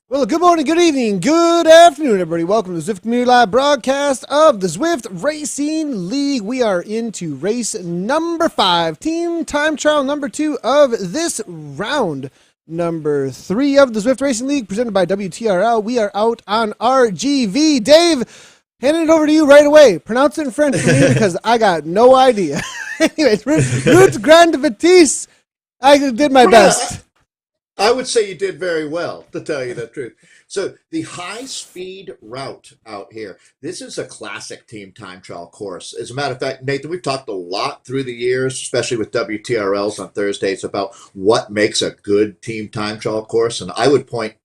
Well, good morning, good evening, good afternoon, everybody. Welcome to the Zwift Community Live broadcast of the Zwift Racing League. We are into race number 5, team time trial number 2 of this round. Number 3 of the Zwift Racing League, presented by WTRL. We are out on RGV. Dave, handing it over to you right away. Pronounce it in French for me because I got no idea. Anyways, Route Grande Batiste. I did my best. I would say you did very well, to tell you the truth. So the high-speed route out here, this is a classic team time trial course. As a matter of fact, Nathan, we've talked a lot through the years, especially with WTRLs on Thursdays, about what makes a good team time trial course. And I would point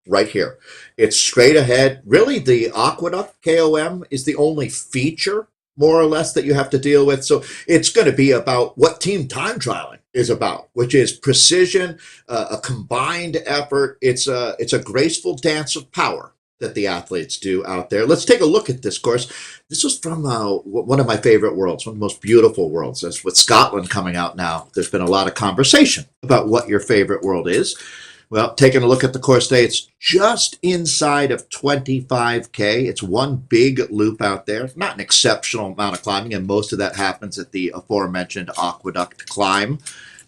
right here. It's straight ahead. Really, the Aqueduct KOM is the only feature, more or less, that you have to deal with. So it's going to be about what team time trialing is about, which is precision, a combined effort. It's a graceful dance of power that the athletes do out there. Let's take a look at this course. This is from one of my favorite worlds, one of the most beautiful worlds. As with Scotland coming out now, there's been a lot of conversation about what your favorite world is. Well, taking a look at the course today, it's just inside of 25K. It's one big loop out there. Not an exceptional amount of climbing, and most of that happens at the aforementioned Aqueduct climb.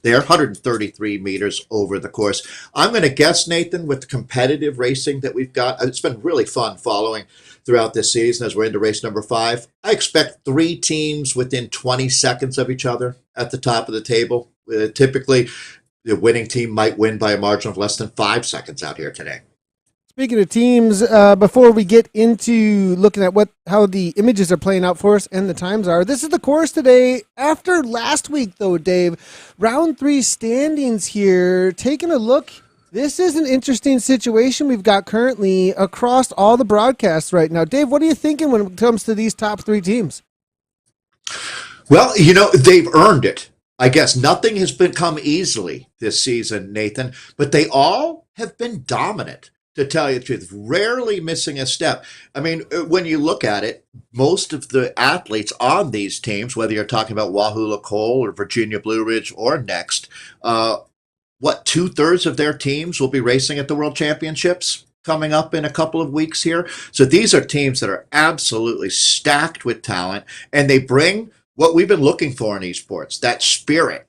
There, 133 meters over the course. I'm going to guess, Nathan, with the competitive racing that we've got, it's been really fun following throughout this season as we're into race number 5. I expect 3 teams within 20 seconds of each other at the top of the table. Typically, the winning team might win by a margin of less than 5 seconds out here today. Speaking of teams, before we get into looking at how the images are playing out for us and the times are, this is the course today. After last week, though, Dave, round 3 standings here. Taking a look, this is an interesting situation we've got currently across all the broadcasts right now. Dave, what are you thinking when it comes to these top 3 teams? Well, they've earned it. I guess nothing has come easily this season, Nathan, but they all have been dominant, to tell you the truth, rarely missing a step. I mean, when you look at it, most of the athletes on these teams, whether you're talking about Wahoo Cole or Virginia Blue Ridge or Next, 2/3 of their teams will be racing at the World Championships coming up in a couple of weeks here. So these are teams that are absolutely stacked with talent, and they bring what we've been looking for in esports, that spirit.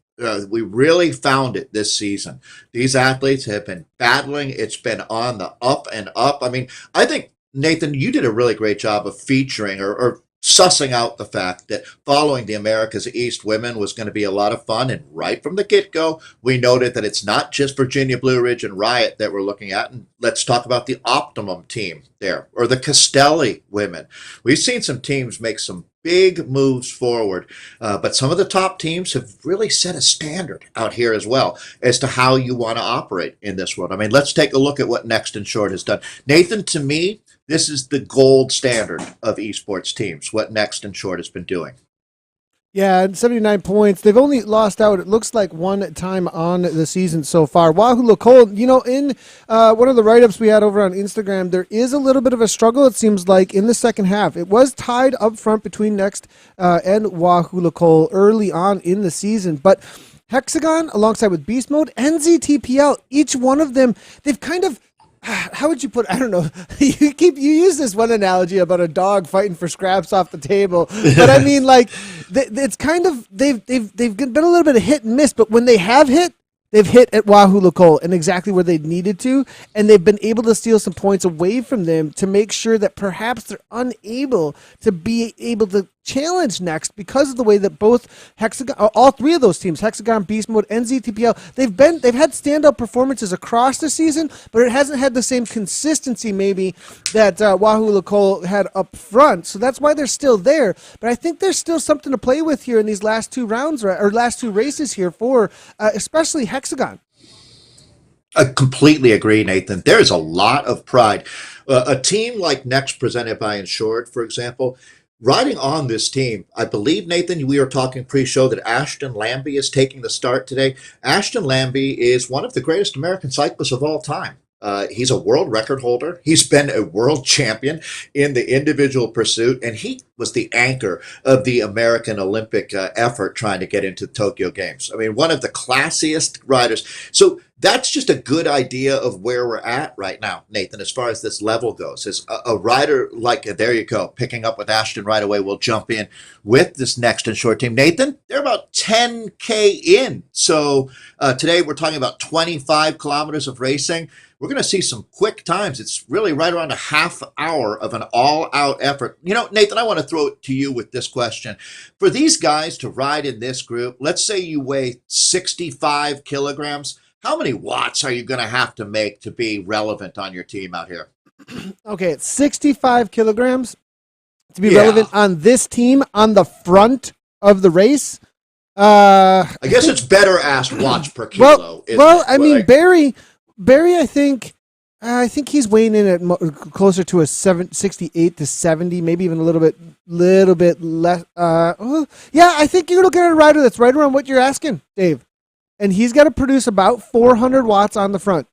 We really found it this season. These athletes have been battling. It's been on the up and up. I mean, I think, Nathan, you did a really great job of featuring or sussing out the fact that following the America's East women was going to be a lot of fun. And right from the get-go, we noted that it's not just Virginia Blue Ridge and Riot that we're looking at. And let's talk about the Optimum team there, or the Castelli women. We've seen some teams make some big moves forward, but some of the top teams have really set a standard out here as well as to how you want to operate in this world. I mean, let's take a look at what Next and Short has done. Nathan, to me, this is the gold standard of esports teams, what Next and Short has been doing. Yeah, 79 points. They've only lost out, it looks like, one time on the season so far. Wahoo Cole, in one of the write-ups we had over on Instagram, there is a little bit of a struggle, it seems like, in the second half. It was tied up front between Next and Wahoo Cole early on in the season, but Hexagon, alongside with Beast Mode, and ZTPL, each one of them, they've kind of, how would you put, I don't know, you use this one analogy about a dog fighting for scraps off the table, but I mean, like, it's kind of, they've been a little bit of hit and miss, but when they have hit, they've hit at Wahoo Cole and exactly where they needed to, and they've been able to steal some points away from them to make sure that perhaps they're unable to be able to challenge Next because of the way that both Hexagon, all 3 of those teams, Hexagon, Beast Mode, and ZTPL, they've had standout performances across the season, but it hasn't had the same consistency maybe that Wahoo Cole had up front. So that's why they're still there. But I think there's still something to play with here in these last 2 rounds or last 2 races here for especially Hexagon. I completely agree, Nathan. There's a lot of pride. A team like Next, presented by Insured, for example, riding on this team, I believe, Nathan, we were talking pre-show that Ashton Lambie is taking the start today. Ashton Lambie is one of the greatest American cyclists of all time. He's a world record holder. He's been a world champion in the individual pursuit, and he was the anchor of the American Olympic effort trying to get into the Tokyo Games. I mean, one of the classiest riders. So that's just a good idea of where we're at right now, Nathan, as far as this level goes. Is a rider like, there you go, picking up with Ashton right away. We'll jump in with this next and short team. Nathan, they're about 10K in. So today we're talking about 25 kilometers of racing. We're going to see some quick times. It's really right around a half hour of an all-out effort. Nathan, I want to throw it to you with this question. For these guys to ride in this group, let's say you weigh 65 kilograms. How many watts are you going to have to make to be relevant on your team out here? Okay, it's 65 kilograms to be relevant on this team on the front of the race. I guess it's better asked watts per kilo. Barry, I think he's weighing in at closer to a 68 to 70, maybe even a little bit less. I think you're looking at a rider that's right around what you're asking, Dave. And he's got to produce about 400 watts on the front.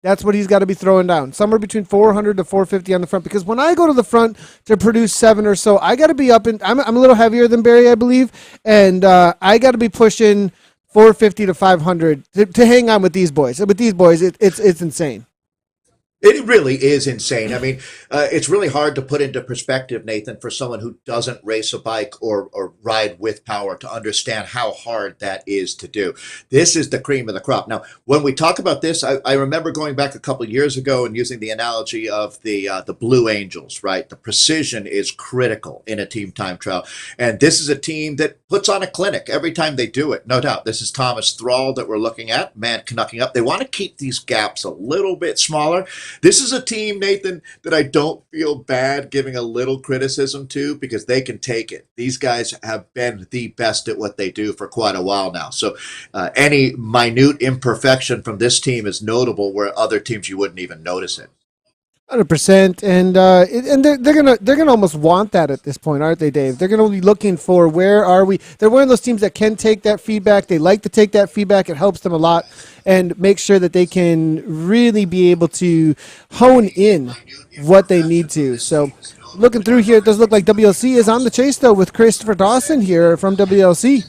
That's what he's got to be throwing down, somewhere between 400 to 450 on the front. Because when I go to the front to produce 7 or so, I got to be up in. I'm a little heavier than Barry, I believe, and I got to be pushing 450 to 500 to hang on with these boys. With these boys, it's insane. It really is insane. I mean, it's really hard to put into perspective, Nathan, for someone who doesn't race a bike or ride with power to understand how hard that is to do. This is the cream of the crop. Now, when we talk about this, I remember going back a couple of years ago and using the analogy of the Blue Angels, right? The precision is critical in a team time trial. And this is a team that puts on a clinic every time they do it. No doubt. This is Thomas Thrall that we're looking at, man, knucking up. They want to keep these gaps a little bit smaller. This is a team, Nathan, that I don't feel bad giving a little criticism to because they can take it. These guys have been the best at what they do for quite a while now. So any minute imperfection from this team is notable where other teams you wouldn't even notice it. 100%, and they're gonna almost want that at this point, aren't they, Dave? They're gonna be looking for where are we. They're one of those teams that can take that feedback. They like to take that feedback. It helps them a lot, and make sure that they can really be able to hone in what they need to. So, looking through here, it does look like WLC is on the chase though with Christopher Dawson here from WLC.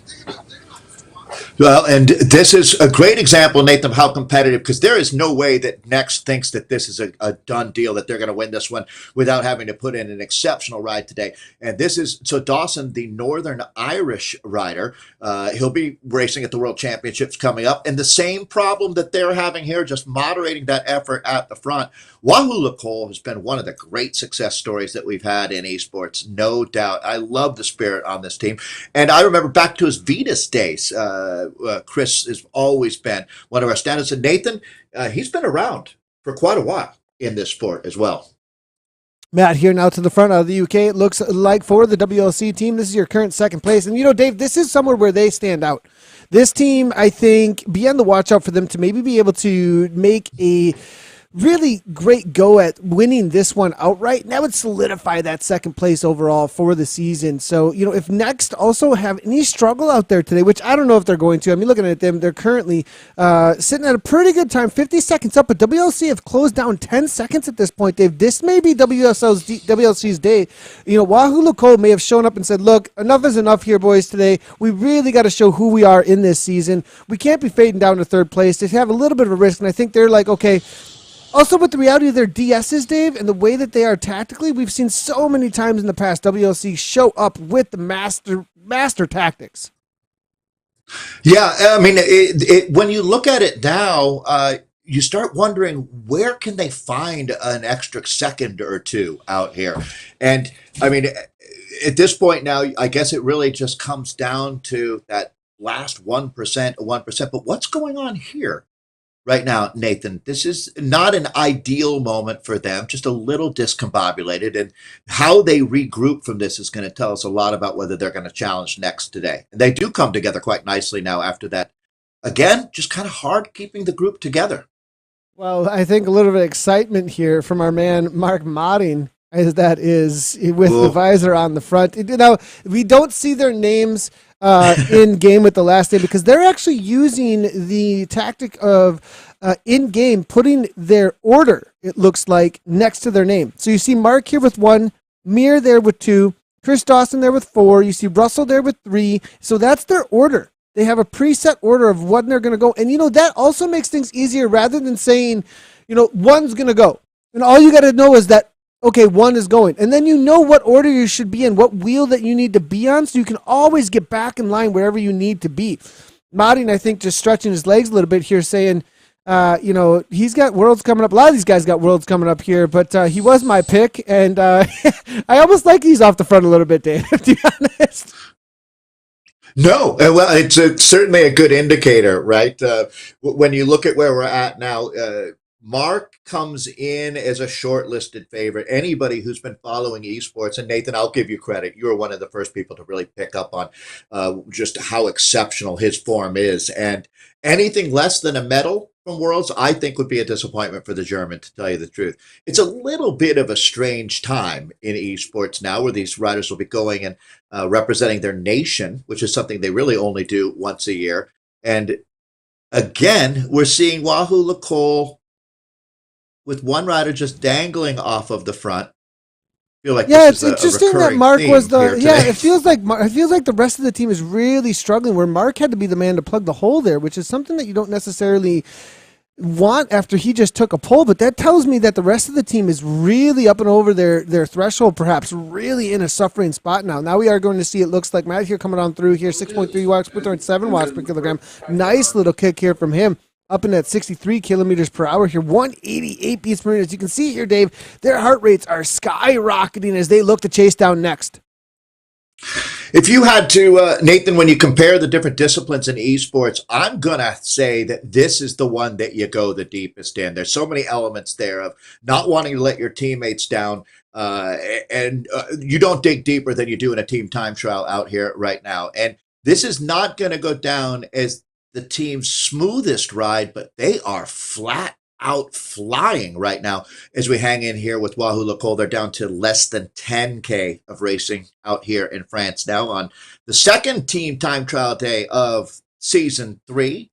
Well, and this is a great example, Nathan, of how competitive, because there is no way that Next thinks that this is a done deal, that they're going to win this one without having to put in an exceptional ride today. And this is, so Dawson, the Northern Irish rider, he'll be racing at the World Championships coming up. And the same problem that they're having here, just moderating that effort at the front. Wahoo Lecole has been one of the great success stories that we've had in esports, no doubt. I love the spirit on this team. And I remember back to his Vetus days, Chris has always been one of our standouts. And Nathan, he's been around for quite a while in this sport as well. Matt here now to the front of the UK. It looks like for the WLC team, this is your current second place. And, Dave, this is somewhere where they stand out. This team, I think, be on the watch out for them to maybe be able to make a really great go at winning this one outright. And that would solidify that second place overall for the season. So, if Next also have any struggle out there today, which I don't know if they're going to. I mean, looking at them, they're currently sitting at a pretty good time, 50 seconds up, but WLC have closed down 10 seconds at this point, Dave. This may be WLC's day. Wahoo Lecole may have shown up and said, look, enough is enough here, boys, today. We really got to show who we are in this season. We can't be fading down to third place. They have a little bit of a risk, and I think they're like, okay. Also, with the reality of their DSs, Dave, and the way that they are tactically, we've seen so many times in the past WLC show up with the master tactics. Yeah, I mean, when you look at it now, you start wondering where can they find an extra second or two out here? And I mean, at this point now, I guess it really just comes down to that last 1%. But what's going on here? Right now, Nathan, this is not an ideal moment for them, just a little discombobulated. And how they regroup from this is going to tell us a lot about whether they're going to challenge Next today. And they do come together quite nicely now after that. Again, just kind of hard keeping the group together. Well, I think a little bit of excitement here from our man, Mark Modding, as that is with the visor on the front. We don't see their names in game with the last day because they're actually using the tactic of in game putting their order, it looks like, next to their name. So you see Mark here with 1, Mir there with 2, Chris Dawson there with 4, you see Russell there with 3. So that's their order. They have a preset order of when they're going to go. And, that also makes things easier rather than saying, one's going to go. And all you got to know is that, okay, one is going. And then you know what order you should be in, what wheel that you need to be on, so you can always get back in line wherever you need to be. Martin, I think, just stretching his legs a little bit here, saying, he's got Worlds coming up. A lot of these guys got Worlds coming up here, but he was my pick, and I almost like he's off the front a little bit, Dave, to be honest. No, well, it's certainly a good indicator, right? When you look at where we're at now, Mark comes in as a shortlisted favorite. Anybody who's been following esports, and Nathan, I'll give you credit. You were one of the first people to really pick up on just how exceptional his form is. And anything less than a medal from Worlds, I think would be a disappointment for the German, to tell you the truth. It's a little bit of a strange time in esports now where these riders will be going and representing their nation, which is something they really only do once a year. And again, we're seeing Wahoo Lacole with one rider just dangling off of the front. I feel like it's interesting that Mark was the it feels like the rest of the team is really struggling, where Mark had to be the man to plug the hole there, which is something that you don't necessarily want after he just took a pole. But that tells me that the rest of the team is really up and over their threshold, perhaps really in a suffering spot now. Now we are going to see, it looks like Matt here coming on through here, 6.3 watts per turn, 7 watts per kilogram. Nice little kick here from him. Up in that 63 kilometers per hour here, 188 beats per minute. As you can see here, Dave, their heart rates are skyrocketing as they look to chase down next. If you had to, Nathan, when you compare the different disciplines in esports, I'm going to say that this is the one that you go the deepest in. There's so many elements there of not wanting to let your teammates down, and you don't dig deeper than you do in a team time trial out here right now. And this is not going to go down as the team's smoothest ride, but they are flat out flying right now as we hang in here with Wahoo Lacole. They're down to less than 10K of racing out here in France now on the second team time trial day of season 3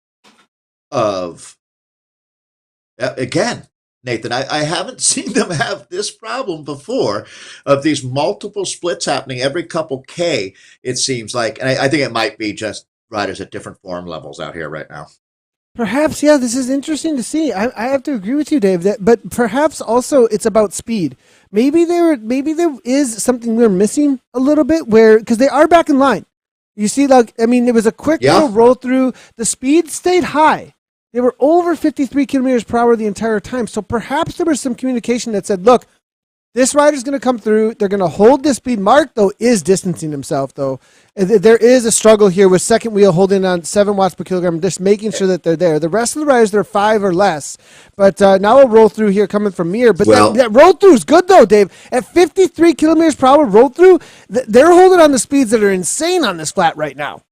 of, again, Nathan, I haven't seen them have this problem before of these multiple splits happening every couple K, it seems like. And I think it might be just riders at different form levels out here right now. Perhaps, this is interesting to see. I have to agree with you, Dave. But perhaps also it's about speed. Maybe there is something we're missing a little bit, because they are back in line. You see, it was a quick little roll through. The speed stayed high. They were over 53 kilometers per hour the entire time. So perhaps there was some communication that said, look, this rider's going to come through. They're going to hold this speed. Mark, though, is distancing himself, though. There is a struggle here with second wheel holding on 7 watts per kilogram, just making sure that they're there. The rest of the riders, they're 5 or less. But now a roll through here coming from Mir. But that roll through is good, though, Dave. At 53 kilometers per hour roll through, they're holding on to speeds that are insane on this flat right now.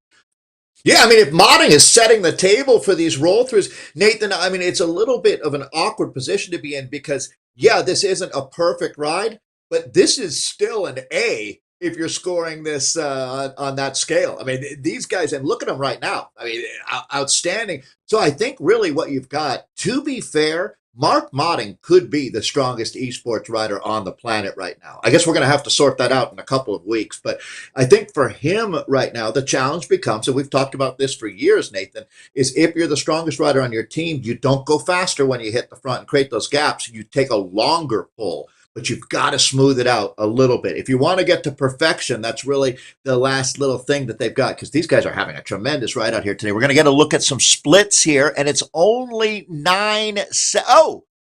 Yeah, if modding is setting the table for these roll-throughs, Nathan, it's a little bit of an awkward position to be in because, this isn't a perfect ride, but this is still an A if you're scoring this on that scale. These guys, and look at them right now. Outstanding. So I think really what you've got, to be fair, Mark Modding could be the strongest esports rider on the planet right now. I guess we're going to have to sort that out in a couple of weeks. But I think for him right now, the challenge becomes, and we've talked about this for years, Nathan, is if you're the strongest rider on your team, you don't go faster when you hit the front and create those gaps. You take a longer pull. But you've got to smooth it out a little bit. If you want to get to perfection, that's really the last little thing that they've got, because these guys are having a tremendous ride out here today. We're going to get a look at some splits here, and it's only 9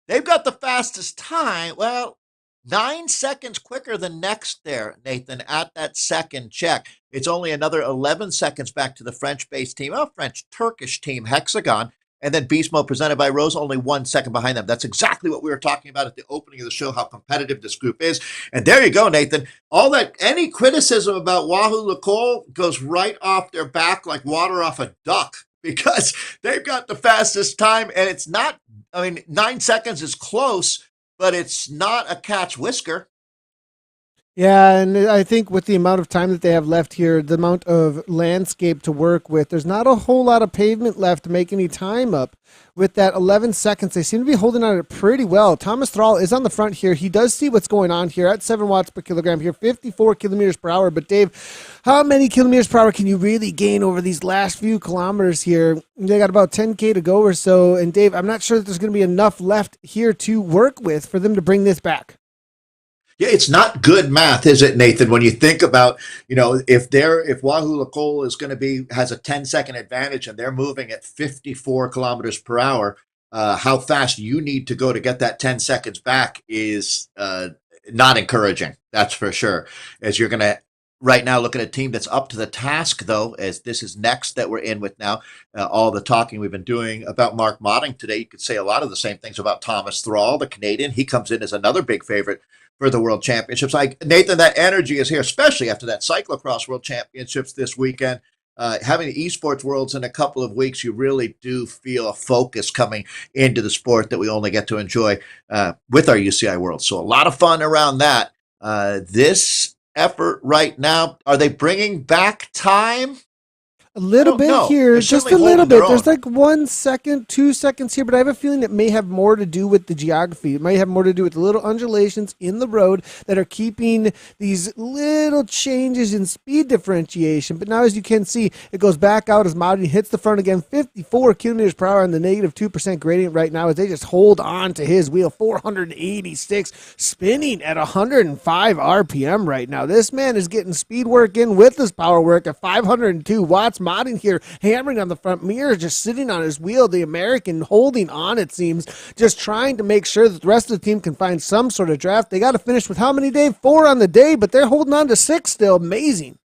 they've got the fastest time. Well, 9 seconds quicker than next there, Nathan, at that second check. It's only another 11 seconds back to the French-based team, French-Turkish team, Hexagon. And then Beast Mode presented by Rose, only 1 second behind them. That's exactly what we were talking about at the opening of the show, how competitive this group is. And there you go, Nathan. Any criticism about Wahoo Lacole goes right off their back like water off a duck, because they've got the fastest time. And it's not, 9 seconds is close, but it's not a cat's whisker. Yeah, and I think with the amount of time that they have left here, the amount of landscape to work with, there's not a whole lot of pavement left to make any time up. With that 11 seconds, they seem to be holding on it pretty well. Thomas Thrall is on the front here. He does see what's going on here at 7 watts per kilogram here, 54 kilometers per hour. But Dave, how many kilometers per hour can you really gain over these last few kilometers here? They got about 10K to go or so. And Dave, I'm not sure that there's going to be enough left here to work with for them to bring this back. Yeah, it's not good math, is it, Nathan? When you think about, if Wahoo Lacole is going to has a 10-second advantage and they're moving at 54 kilometers per hour, how fast you need to go to get that 10 seconds back is not encouraging. That's for sure. As you're going to right now look at a team that's up to the task, though, as this is next that we're in with now. All the talking we've been doing about Mark Modding today, you could say a lot of the same things about Thomas Thrall, the Canadian. He comes in as another big favorite for the World Championships. Nathan, that energy is here, especially after that cyclocross World Championships this weekend. Having the esports worlds in a couple of weeks, you really do feel a focus coming into the sport that we only get to enjoy with our UCI World. So a lot of fun around that. This effort right now, are they bringing back time? A little bit here, They're just a certainly little holding their bit. There's own. like 1 second, 2 seconds here, but I have a feeling it may have more to do with the geography. It might have more to do with the little undulations in the road that are keeping these little changes in speed differentiation. But now, as you can see, it goes back out as Modding hits the front again, 54 kilometers per hour on the negative 2% gradient right now as they just hold on to his wheel, 486, spinning at 105 RPM right now. This man is getting speed work in with his power work at 502 watts. Modding here, hammering on the front mirror, just sitting on his wheel. The American holding on, it seems, just trying to make sure that the rest of the team can find some sort of draft. They got to finish with how many, Dave? 4 on the day, but they're holding on to 6 still. Amazing.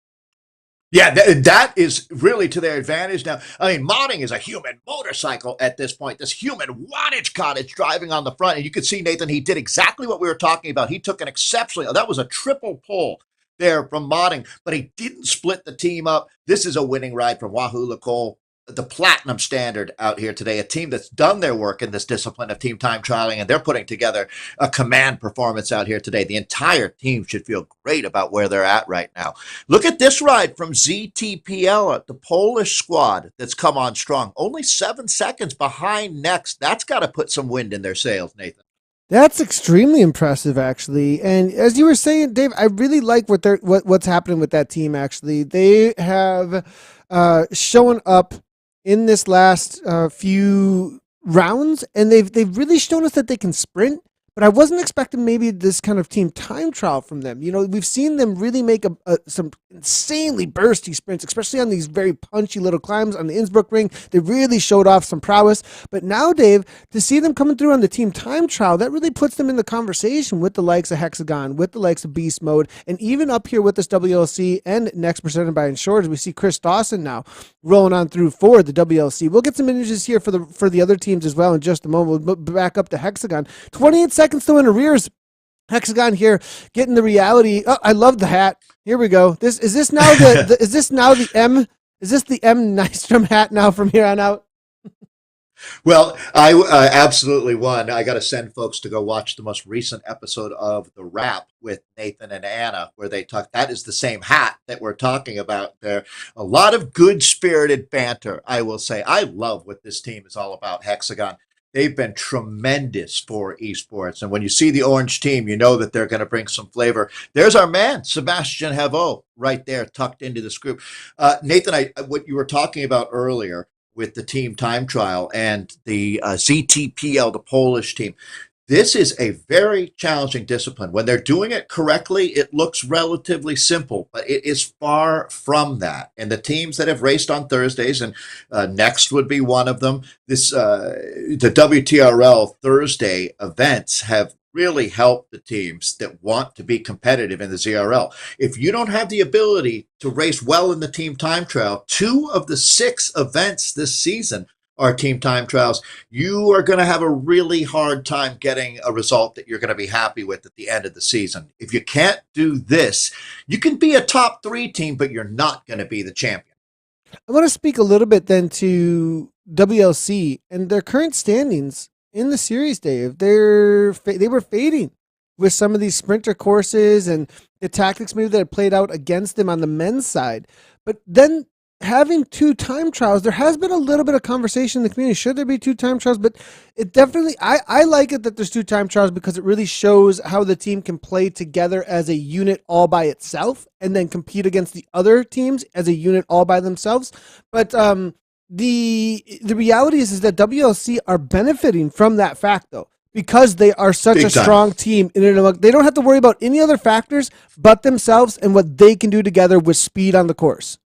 Yeah, that is really to their advantage now. I mean, modding is a human motorcycle at this point. This human wattage cottage driving on the front. And you can see, Nathan, he did exactly what we were talking about. He took an exceptionally, that was a triple pull there from modding, but he didn't split the team up. This is a winning ride from Wahoo Lacole, the platinum standard out here today, a team that's done their work in this discipline of team time trialing, and they're putting together a command performance out here today. The entire team should feel great about where they're at right now. Look at this ride from ZTPL, the Polish squad that's come on strong. Only 7 seconds behind next. That's got to put some wind in their sails, Nathan. That's extremely impressive, actually. And as you were saying, Dave, I really like what's happening with that team. Actually, they have shown up in this last few rounds, and they've really shown us that they can sprint. But I wasn't expecting maybe this kind of team time trial from them. You know, we've seen them really make some insanely bursty sprints, especially on these very punchy little climbs on the Innsbruck ring. They really showed off some prowess. But now, Dave, to see them coming through on the team time trial, that really puts them in the conversation with the likes of Hexagon, with the likes of Beast Mode, and even up here with this WLC and next presented by Insured, we see Chris Dawson now rolling on through for the WLC. We'll get some images here for the other teams as well in just a moment. We'll back up to Hexagon. 28 seconds still in arrears. Hexagon here getting the reality. Oh, I love the hat. Here we go. Is this now the M Nystrom hat now from here on out? Well, I absolutely won. I got to send folks to go watch the most recent episode of The Wrap with Nathan and Anna, where they talk. That is the same hat that we're talking about there. A lot of good spirited banter, I will say. I love what this team is all about, Hexagon. They've been tremendous for esports. And when you see the orange team, you know that they're going to bring some flavor. There's our man, Sebastian Havot, right there, tucked into this group. Nathan, what you were talking about earlier with the team time trial and the ZTPL, the Polish team, this is a very challenging discipline. When they're doing it correctly, it looks relatively simple, but it is far from that. And the teams that have raced on Thursdays, and next would be one of them, the WTRL Thursday events have really helped the teams that want to be competitive in the ZRL. If you don't have the ability to race well in the team time trial, 2 of the 6 events this season are team time trials, you are going to have a really hard time getting a result that you're going to be happy with at the end of the season. If you can't do this, you can be a top 3 team, but you're not going to be the champion. I want to speak a little bit then to WLC and their current standings in the series, Dave. They were fading with some of these sprinter courses and the tactics maybe that had played out against them on the men's side. But then having 2 time trials, there has been a little bit of conversation in the community. Should there be 2 time trials? But it definitely, I like it that there's 2 time trials because it really shows how the team can play together as a unit all by itself and then compete against the other teams as a unit all by themselves. But the reality is that WLC are benefiting from that fact, though, because they are such Big a time. strong team. They don't have to worry about any other factors but themselves and what they can do together with speed on the course.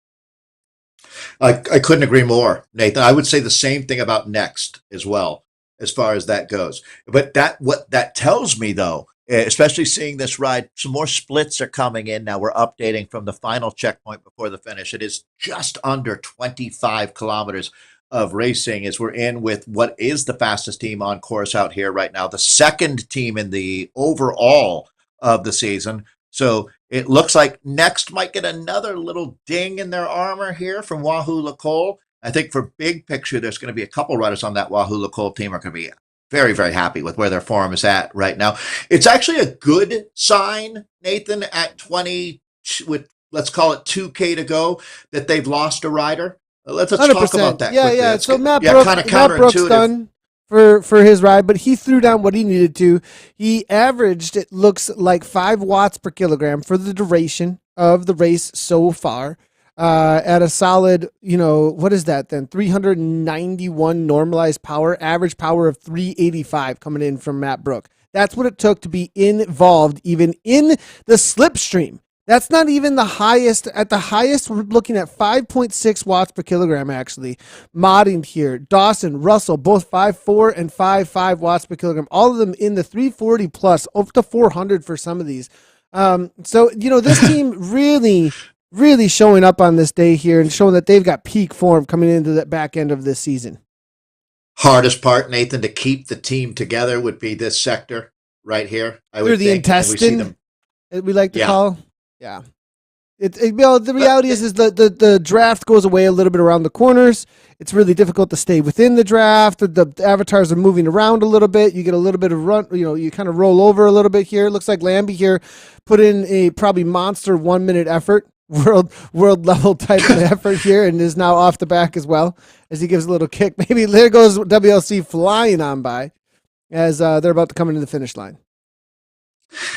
I couldn't agree more, Nathan. I would say the same thing about Next as well, as far as that goes. But what that tells me, though, especially seeing this ride, some more splits are coming in now. We're updating from the final checkpoint before the finish. It is just under 25 kilometers of racing as we're in with what is the fastest team on course out here right now, the second team in the overall of the season. So it looks like Next might get another little ding in their armor here from Wahoo Lacole. I think for big picture, there's going to be a couple riders on that Wahoo Lacole team are going to be very, very happy with where their form is at right now. It's actually a good sign, Nathan, at 20 with, let's call it 2K to go, that they've lost a rider. Let's talk about that Yeah, quickly. yeah. That's So good. Matt Kind of Brooks counterintuitive. done for his ride, but he threw down what he needed to. He averaged, it looks like 5 watts per kilogram for the duration of the race so far. At a solid, what is that then? 391 normalized power, average power of 385 coming in from Matt Brook. That's what it took to be involved even in the slipstream. That's not even the highest. At the highest, we're looking at 5.6 watts per kilogram, actually. Modding here. Dawson, Russell, both 5.4 and 5.5 watts per kilogram. All of them in the 340 plus, up to 400 for some of these. So, this team really, really showing up on this day here and showing that they've got peak form coming into the back end of this season. Hardest part, Nathan, to keep the team together would be this sector right here. I would Through the think. And we see intestine, them. we like to Yeah. call. Yeah. The reality is the draft goes away a little bit around the corners. It's really difficult to stay within the draft. The avatars are moving around a little bit. You get a little bit of run, you kind of roll over a little bit here. It looks like Lambie here put in a probably monster 1 minute effort, world level type of effort here, and is now off the back as well as he gives a little kick. Maybe there goes WLC flying on by as they're about to come into the finish line.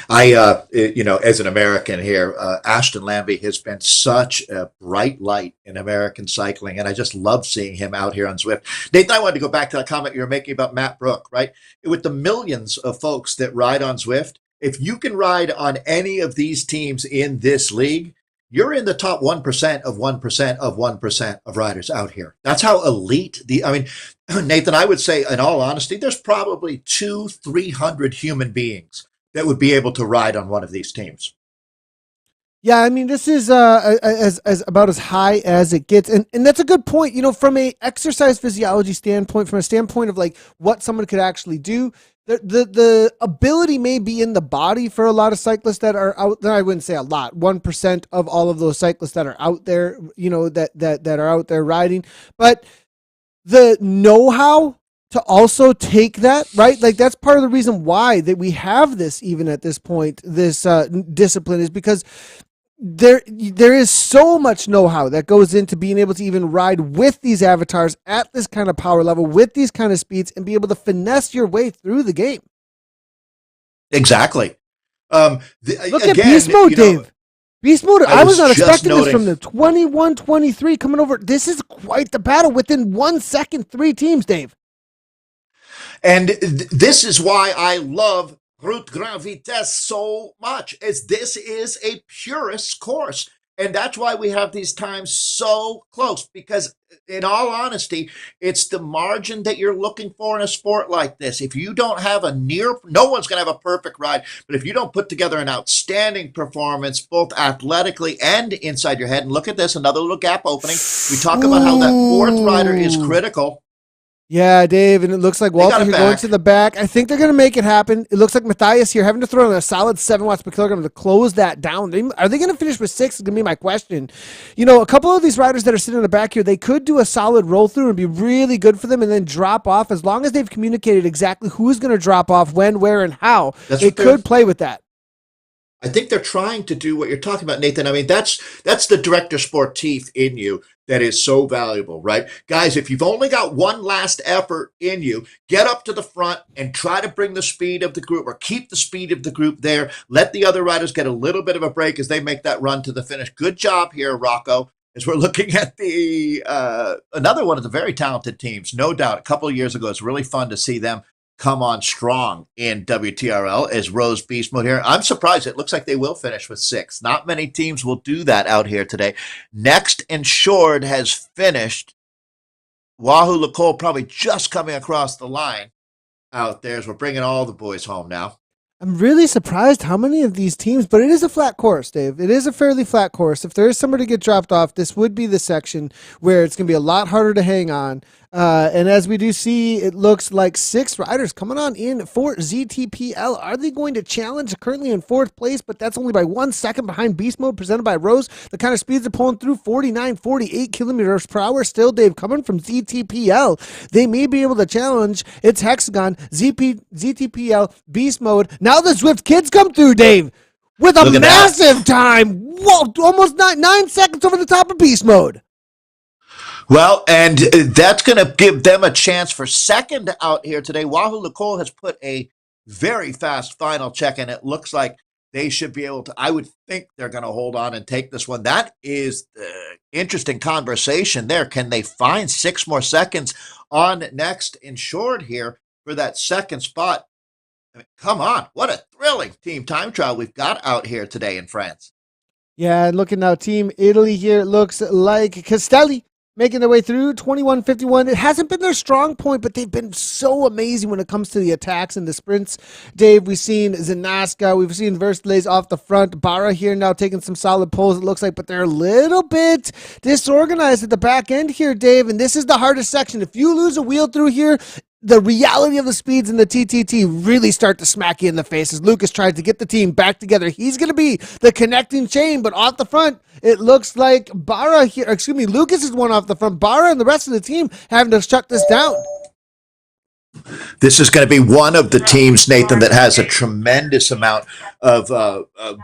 As an American here, Ashton Lambie has been such a bright light in American cycling, and I just love seeing him out here on Zwift. Nathan, I wanted to go back to that comment you were making about Matt Brook, right? With the millions of folks that ride on Zwift, if you can ride on any of these teams in this league, you're in the top 1% of 1% of 1% of riders out here. That's how elite Nathan, I would say, in all honesty, there's probably 200-300 human beings that would be able to ride on one of these teams. Yeah, I mean, this is as about as high as it gets, and that's a good point. From a exercise physiology standpoint, from a standpoint of like what someone could actually do, the ability may be in the body for a lot of cyclists that are out there. I wouldn't say a lot, 1% of all of those cyclists that are out there, that are out there riding, but the know-how to also take that, right? Like that's part of the reason why that we have this, even at this point, this discipline is because there is so much know-how that goes into being able to even ride with these avatars at this kind of power level, with these kind of speeds, and be able to finesse your way through the game. Exactly. Look at beast mode, Dave. Beast mode. I was not expecting this from the 21-23 coming over. This is quite the battle within 1 second. 3 teams, Dave. And this is why I love Route Grand Vitesse so much, as this is a purist course. And that's why we have these times so close, because in all honesty, it's the margin that you're looking for in a sport like this. If you don't have no one's going to have a perfect ride, but if you don't put together an outstanding performance, both athletically and inside your head, and look at this, another little gap opening. We talk about how that fourth rider is critical. Yeah, Dave, and it looks like They got Walter it here going back. to the back. I think they're going to make it happen. It looks like Matthias here having to throw in a solid 7 watts per kilogram to close that down. Are they going to finish with 6 is going to be my question. A couple of these riders that are sitting in the back here, they could do a solid roll through and be really good for them and then drop off as long as they've communicated exactly who's going to drop off, when, where, and how. That's They what they're. could play with that. I think they're trying to do what you're talking about, Nathan. I mean, that's the director sportif in you that is so valuable, right? Guys, if you've only got one last effort in you, get up to the front and try to bring the speed of the group or keep the speed of the group there. Let the other riders get a little bit of a break as they make that run to the finish. Good job here, Rocco, as we're looking at the another one of the very talented teams, no doubt. A couple of years ago, it's really fun to see them come on strong in WTRL as Rose Beast Mode here. I'm surprised. It looks like they will finish with 6. Not many teams will do that out here today. Next Insured has finished. Wahoo Nicole probably just coming across the line out there as we're bringing all the boys home now. I'm really surprised how many of these teams, but it is a flat course, Dave. It is a fairly flat course. If there is somebody to get dropped off, this would be the section where it's going to be a lot harder to hang on. And as we do see, it looks like 6 riders coming on in for ZTPL. Are they going to challenge currently in 4th place, but that's only by 1 second behind Beast Mode presented by Rose. The kind of speeds they're pulling through, 49, 48 kilometers per hour. Still, Dave, coming from ZTPL. They may be able to challenge. It's Hexagon, ZTPL, Beast Mode. Now the Zwift kids come through, Dave, with a massive time. Whoa, almost 9 seconds over the top of Beast Mode. Well, and that's going to give them a chance for second out here today. Wahoo Nicole has put a very fast final check, and it looks like they should be able to. I would think they're going to hold on and take this one. That is the interesting conversation there. Can they find 6 more seconds on Next Insured here for that second spot? I mean, come on. What a thrilling team time trial we've got out here today in France. Yeah, and looking now, Team Italy here, it looks like Castelli making their way through 21:51. It hasn't been their strong point, but they've been so amazing when it comes to the attacks and the sprints. Dave, we've seen Zanaska, we've seen Verstelays off the front. Barra here now taking some solid pulls, it looks like, but they're a little bit disorganized at the back end here, Dave, and this is the hardest section. If you lose a wheel through here, the reality of the speeds in the TTT really start to smack you in the face as Lucas tries to get the team back together. He's going to be the connecting chain, but off the front, it looks like Lucas is one off the front. Barra and the rest of the team having to shut this down. This is going to be one of the teams, Nathan, that has a tremendous amount of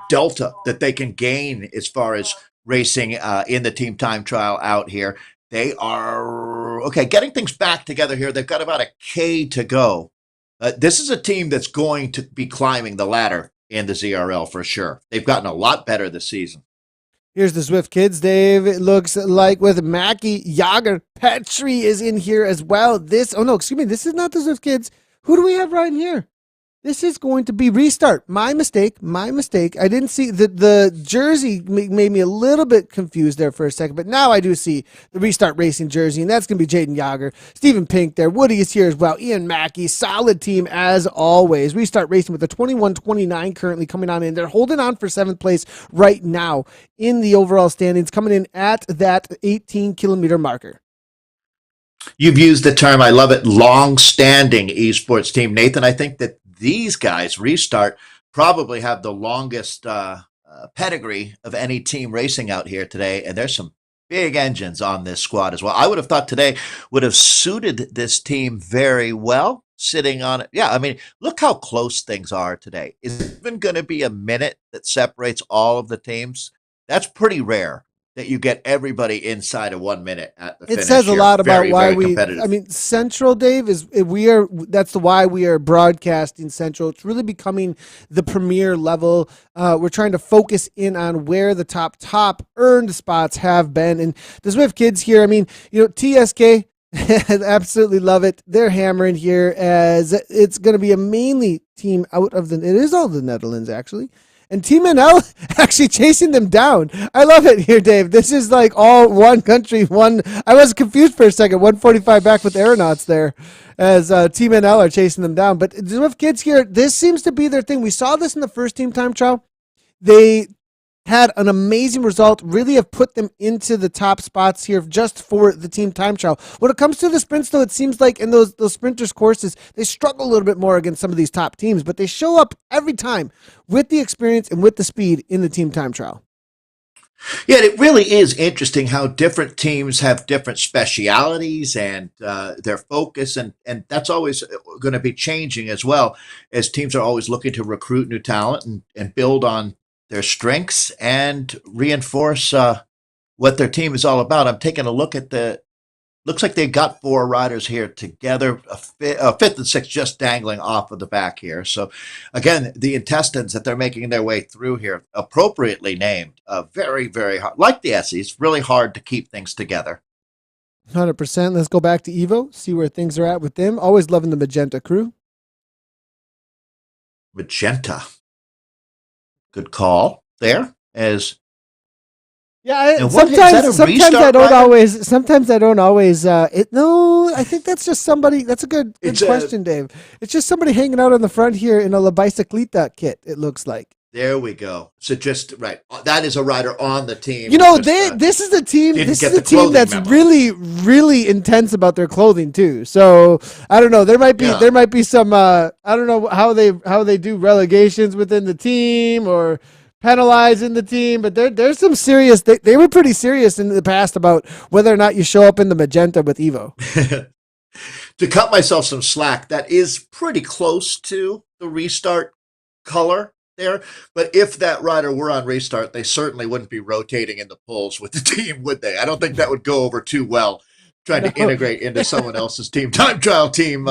delta that they can gain as far as racing in the team time trial out here. They are, getting things back together here. They've got about a K to go. This is a team that's going to be climbing the ladder in the ZRL for sure. They've gotten a lot better this season. Here's the Zwift kids, Dave. It looks like with Mackie, Jager, Petri is in here as well. This is not the Zwift kids. Who do we have riding here? This is going to be Restart. My mistake. I didn't see the jersey made me a little bit confused there for a second, but now I do see the Restart Racing jersey, and that's going to be Jaden Yager. Stephen Pink there. Woody is here as well. Ian Mackey. Solid team as always. Restart Racing with the 21-29 currently coming on in. They're holding on for 7th place right now in the overall standings, coming in at that 18-kilometer marker. You've used the term, I love it, long-standing esports team. Nathan, I think that these guys, Restart, probably have the longest pedigree of any team racing out here today, and there's some big engines on this squad as well. I would have thought today would have suited this team very well, sitting on it. Yeah, I mean, look how close things are today. Is it even going to be a minute that separates all of the teams? That's pretty rare that you get everybody inside of 1 minute at the finish. It says a lot about why we, competitive. I mean, Central, Dave, that's why we are broadcasting Central. It's really becoming the premier level. We're trying to focus in on where the top earned spots have been. And the Zwift kids here, I mean, TSK, absolutely love it. They're hammering here as it's going to be a mainly team out of it is all the Netherlands, actually. And Team NL actually chasing them down. I love it here, Dave. This is like all one country, I was confused for a second. 145 back with aeronauts there as Team NL are chasing them down. But the Zwift kids here, this seems to be their thing. We saw this in the first team time trial. They had an amazing result, really have put them into the top spots here just for the team time trial. When it comes to the sprints, though, it seems like in those sprinters courses, they struggle a little bit more against some of these top teams, but they show up every time with the experience and with the speed in the team time trial. Yeah, it really is interesting how different teams have different specialities and their focus, and that's always going to be changing as well, as teams are always looking to recruit new talent and build on their strengths and reinforce what their team is all about. I'm taking a look at looks like they got four riders here together, a fifth and sixth just dangling off of the back here. So, again, the intestines that they're making their way through here, appropriately named, very, very hard. Like the Essies, really hard to keep things together. 100%. Let's go back to Evo, see where things are at with them. Always loving the Magenta crew. Magenta. Good call there. Yeah, sometimes I don't always. No, I think that's just somebody. That's a good question, Dave. It's just somebody hanging out on the front here in a La Bicicleta kit. It looks like. There we go. So just right, that is a rider on the team. This is the team. This is the team that's really, really intense about their clothing too. So I don't know. There might be some. I don't know how they do relegations within the team or penalizing the team, but there's some serious. They were pretty serious in the past about whether or not you show up in the magenta with Evo. To cut myself some slack, that is pretty close to the restart color there. But if that rider were on restart, they certainly wouldn't be rotating in the polls with the team, would they? I don't think that would go over too well. Trying to integrate into someone else's team time trial team.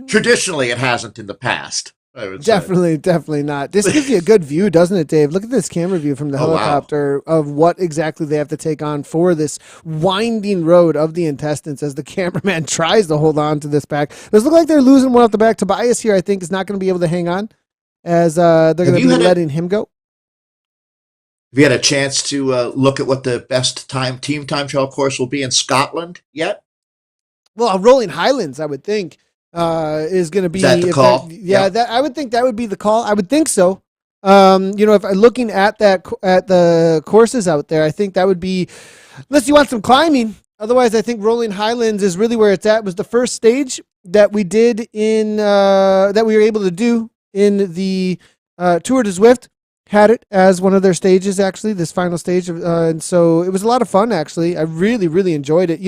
Traditionally, it hasn't in the past. Definitely not. This gives you a good view, doesn't it, Dave? Look at this camera view from the helicopter of what exactly they have to take on for this winding road of the intestines as the cameraman tries to hold on to this pack. Does look like they're losing one off the back. Tobias here, I think, is not going to be able to hang on as they're going to be letting him go. Have you had a chance to look at what the best team time trial course will be in Scotland yet? Well, Rolling Highlands, I would think. Is going to be the call? I would think that would be the call. I would think so. If I'm looking at the courses out there, I think that would be, unless you want some climbing. Otherwise, I think Rolling Highlands is really where it's at. It was the first stage that we did that we were able to do in the Tour de Zwift. Had it as one of their stages, actually, this final stage. And so it was a lot of fun, actually. I really, really enjoyed it.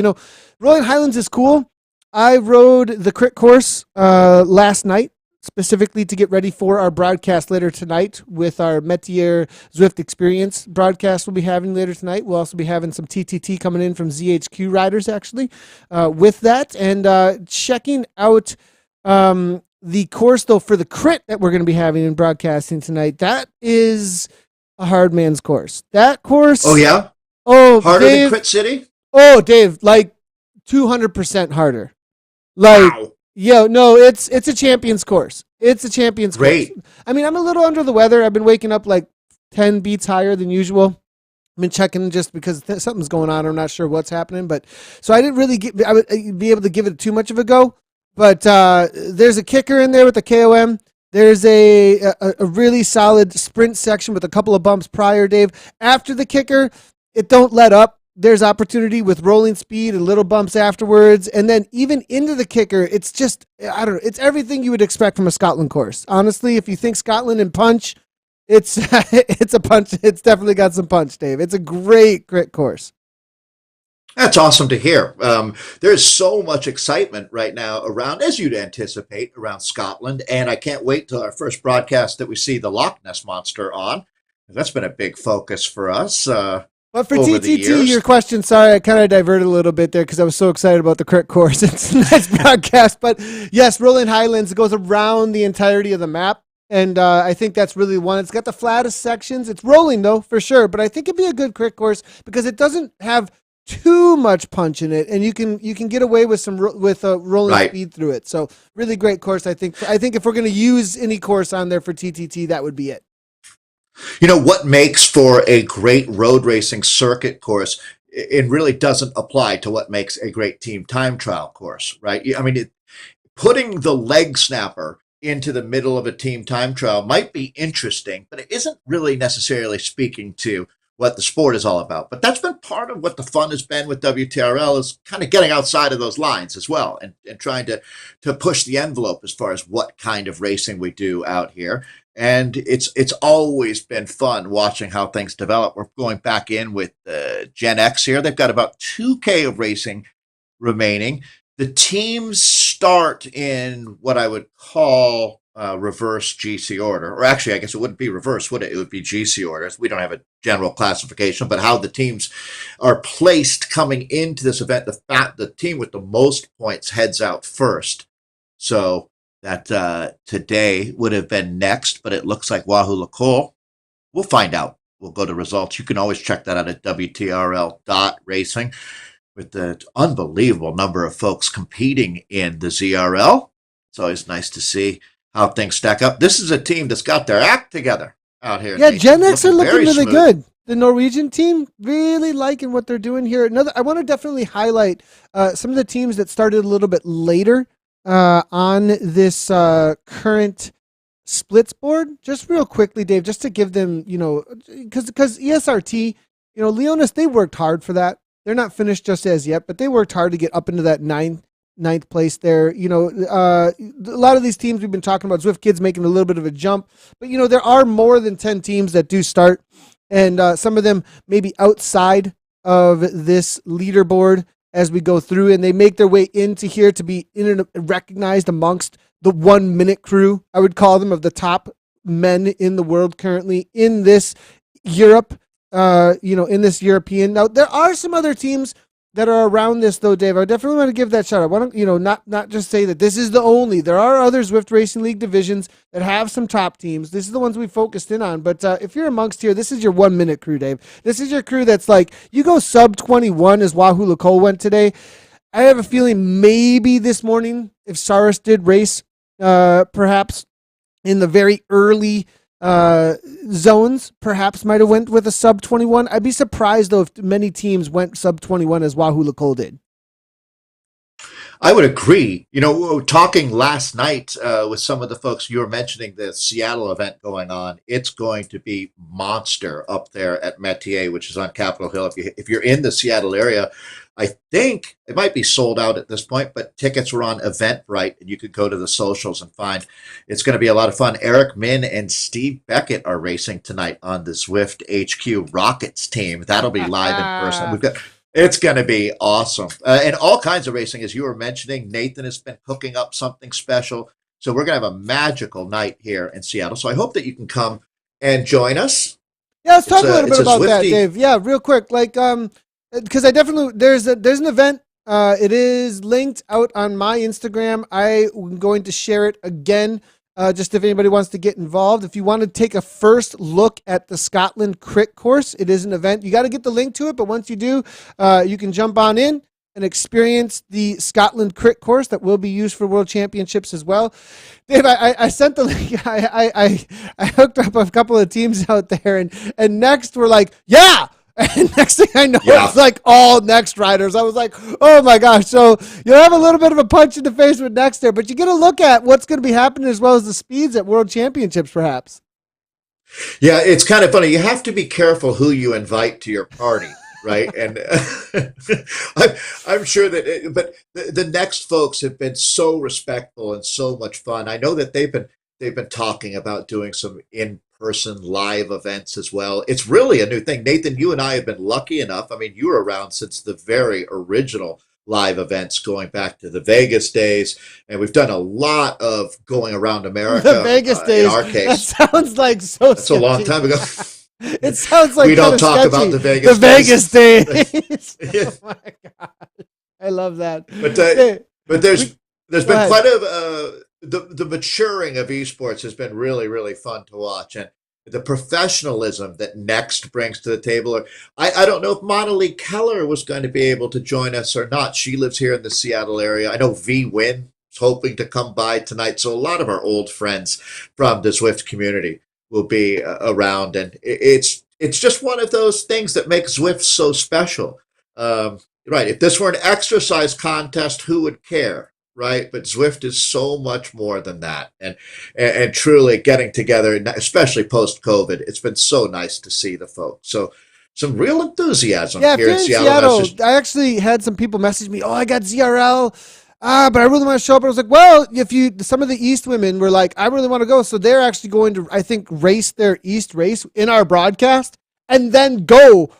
Rolling Highlands is cool. I rode the crit course last night, specifically to get ready for our broadcast later tonight with our Metier Zwift Experience broadcast we'll be having later tonight. We'll also be having some TTT coming in from ZHQ riders, actually, with that. And checking out the course, though, for the crit that we're going to be having in broadcasting tonight. That is a hard man's course. That course. Oh, yeah? Oh, harder Dave, than Crit City? Oh, Dave, like 200% harder. Wow. No, it's a champion's course. It's a champion's course. I mean, I'm a little under the weather. I've been waking up like 10 beats higher than usual. I've been checking just because something's going on. I'm not sure what's happening, but so I didn't really I would be able to give it too much of a go. But there's a kicker in there with the KOM. There's a really solid sprint section with a couple of bumps prior, Dave. After the kicker, it don't let up. There's opportunity with rolling speed and little bumps afterwards. And then even into the kicker, it's just, I don't know, it's everything you would expect from a Scotland course. Honestly, if you think Scotland and punch, it's a punch. It's definitely got some punch, Dave. It's a great course. That's awesome to hear. There's so much excitement right now around, as you'd anticipate, around Scotland. And I can't wait till our first broadcast that we see the Loch Ness Monster on. That's been a big focus for us. But for TTT, your question, sorry, I kind of diverted a little bit there because I was so excited about the crit course. It's a nice broadcast. But yes, Rolling Highlands goes around the entirety of the map. And I think that's really one. It's got the flattest sections. It's rolling, though, for sure. But I think it'd be a good crit course because it doesn't have too much punch in it, and you can get away with some rolling speed through it. So really great course. I think if we're going to use any course on there for TTT, that would be it. What makes for a great road racing circuit course, it really doesn't apply to what makes a great team time trial course, right? I mean, putting the leg snapper into the middle of a team time trial might be interesting, but it isn't really necessarily speaking to what the sport is all about. But that's been part of what the fun has been with WTRL, is kind of getting outside of those lines as well, and trying to push the envelope as far as what kind of racing we do out here. And it's always been fun watching how things develop. We're going back in with Gen X here. They've got about 2K of racing remaining. The teams start in what I would call reverse GC order, or actually, I guess it wouldn't be reverse, would it? It would be GC order. We don't have a general classification, but how the teams are placed coming into this event, the team with the most points heads out first. So that today would have been next, but it looks like Wahoo Lacole. We'll find out. We'll go to results. You can always check that out at WTRL.racing, with the unbelievable number of folks competing in the ZRL. It's always nice to see how things stack up. This is a team that's got their act together out here. Yeah, Gen X are looking really smooth. good. The Norwegian team, really liking what they're doing here. I want to definitely highlight some of the teams that started a little bit later on this current splits board. Just real quickly, Dave, just to give them, because ESRT, Leonis, they worked hard for that. They're not finished just as yet, but they worked hard to get up into that ninth place there. A lot of these teams we've been talking about, Zwift Kids making a little bit of a jump, but there are more than 10 teams that do start, and some of them maybe outside of this leaderboard as we go through, and they make their way into here to be recognized amongst the 1 minute crew. I would call them, of the top men in the world currently in this Europe. In this European. Now, there are some other teams that are around this, though, Dave. I definitely want to give that shout out. I want to, not just say that this is the only. There are other Zwift Racing League divisions that have some top teams. This is the ones we focused in on. But if you're amongst here, this is your 1 minute crew, Dave. This is your crew that's like, you go sub 21 as Wahoo Lacole went today. I have a feeling maybe this morning, if Saris did race, perhaps in the very early zones, perhaps might have went with a sub 21. I'd be surprised though if many teams went sub 21 as Wahoo Lacole did. I would agree. Talking last night with some of the folks, you were mentioning the Seattle event going on. It's going to be monster up there at Metier, which is on Capitol Hill. If you're in the Seattle area, I think it might be sold out at this point, but tickets were on Eventbrite, and you could go to the socials and find. It's going to be a lot of fun. Eric Min and Steve Beckett are racing tonight on the Zwift HQ Rockets team. That'll be live in person. It's going to be awesome. And all kinds of racing, as you were mentioning. Nathan has been cooking up something special. So we're going to have a magical night here in Seattle. So I hope that you can come and join us. Yeah, let's talk a little bit about that, Dave. Yeah, real quick. Because I definitely, there's an event. It is linked out on my Instagram. I'm going to share it again. Just if anybody wants to get involved. If you want to take a first look at the Scotland Crit course, it is an event. You got to get the link to it, but once you do, you can jump on in and experience the Scotland Crit course that will be used for World Championships as well. Dave, I sent the link. I hooked up a couple of teams out there, and next we're like, yeah! And next thing I know, It's like all Next riders. I was like, oh my gosh. So you'll have a little bit of a punch in the face with Next there, but you get a look at what's going to be happening as well as the speeds at World Championships, perhaps. Yeah, it's kind of funny. You have to be careful who you invite to your party, right? And I'm sure that, but the Next folks have been so respectful and so much fun. I know that they've been talking about doing some in-person live events as well. It's really a new thing. Nathan, you and I have been lucky enough. I mean, you were around since the very original live events going back to the Vegas days, and we've done a lot of going around America. The Vegas days, in our case. That sounds like so That's sketchy. A long time ago. It sounds like we don't talk sketchy. About the Vegas days. Oh my God. I love that. But there's been quite a the maturing of esports has been really, really fun to watch, and the professionalism that Next brings to the table. I don't know if Monalee Keller was going to be able to join us or not. She lives here in the Seattle area. I know V Win is hoping to come by tonight. So a lot of our old friends from the Zwift community will be around, and it's just one of those things that makes Zwift so special. Right. If this were an exercise contest, who would care? Right. But Zwift is so much more than that. And truly getting together, especially post-COVID, it's been so nice to see the folks. So some real enthusiasm Yeah, if here you're in in Seattle. That's Seattle, just I actually had some people message me, "Oh, I got ZRL, but I really want to show up." And I was like, "Well, if you," some of the East women were like, "I really want to go," so they're actually going to, I think, race their East race in our broadcast, and then go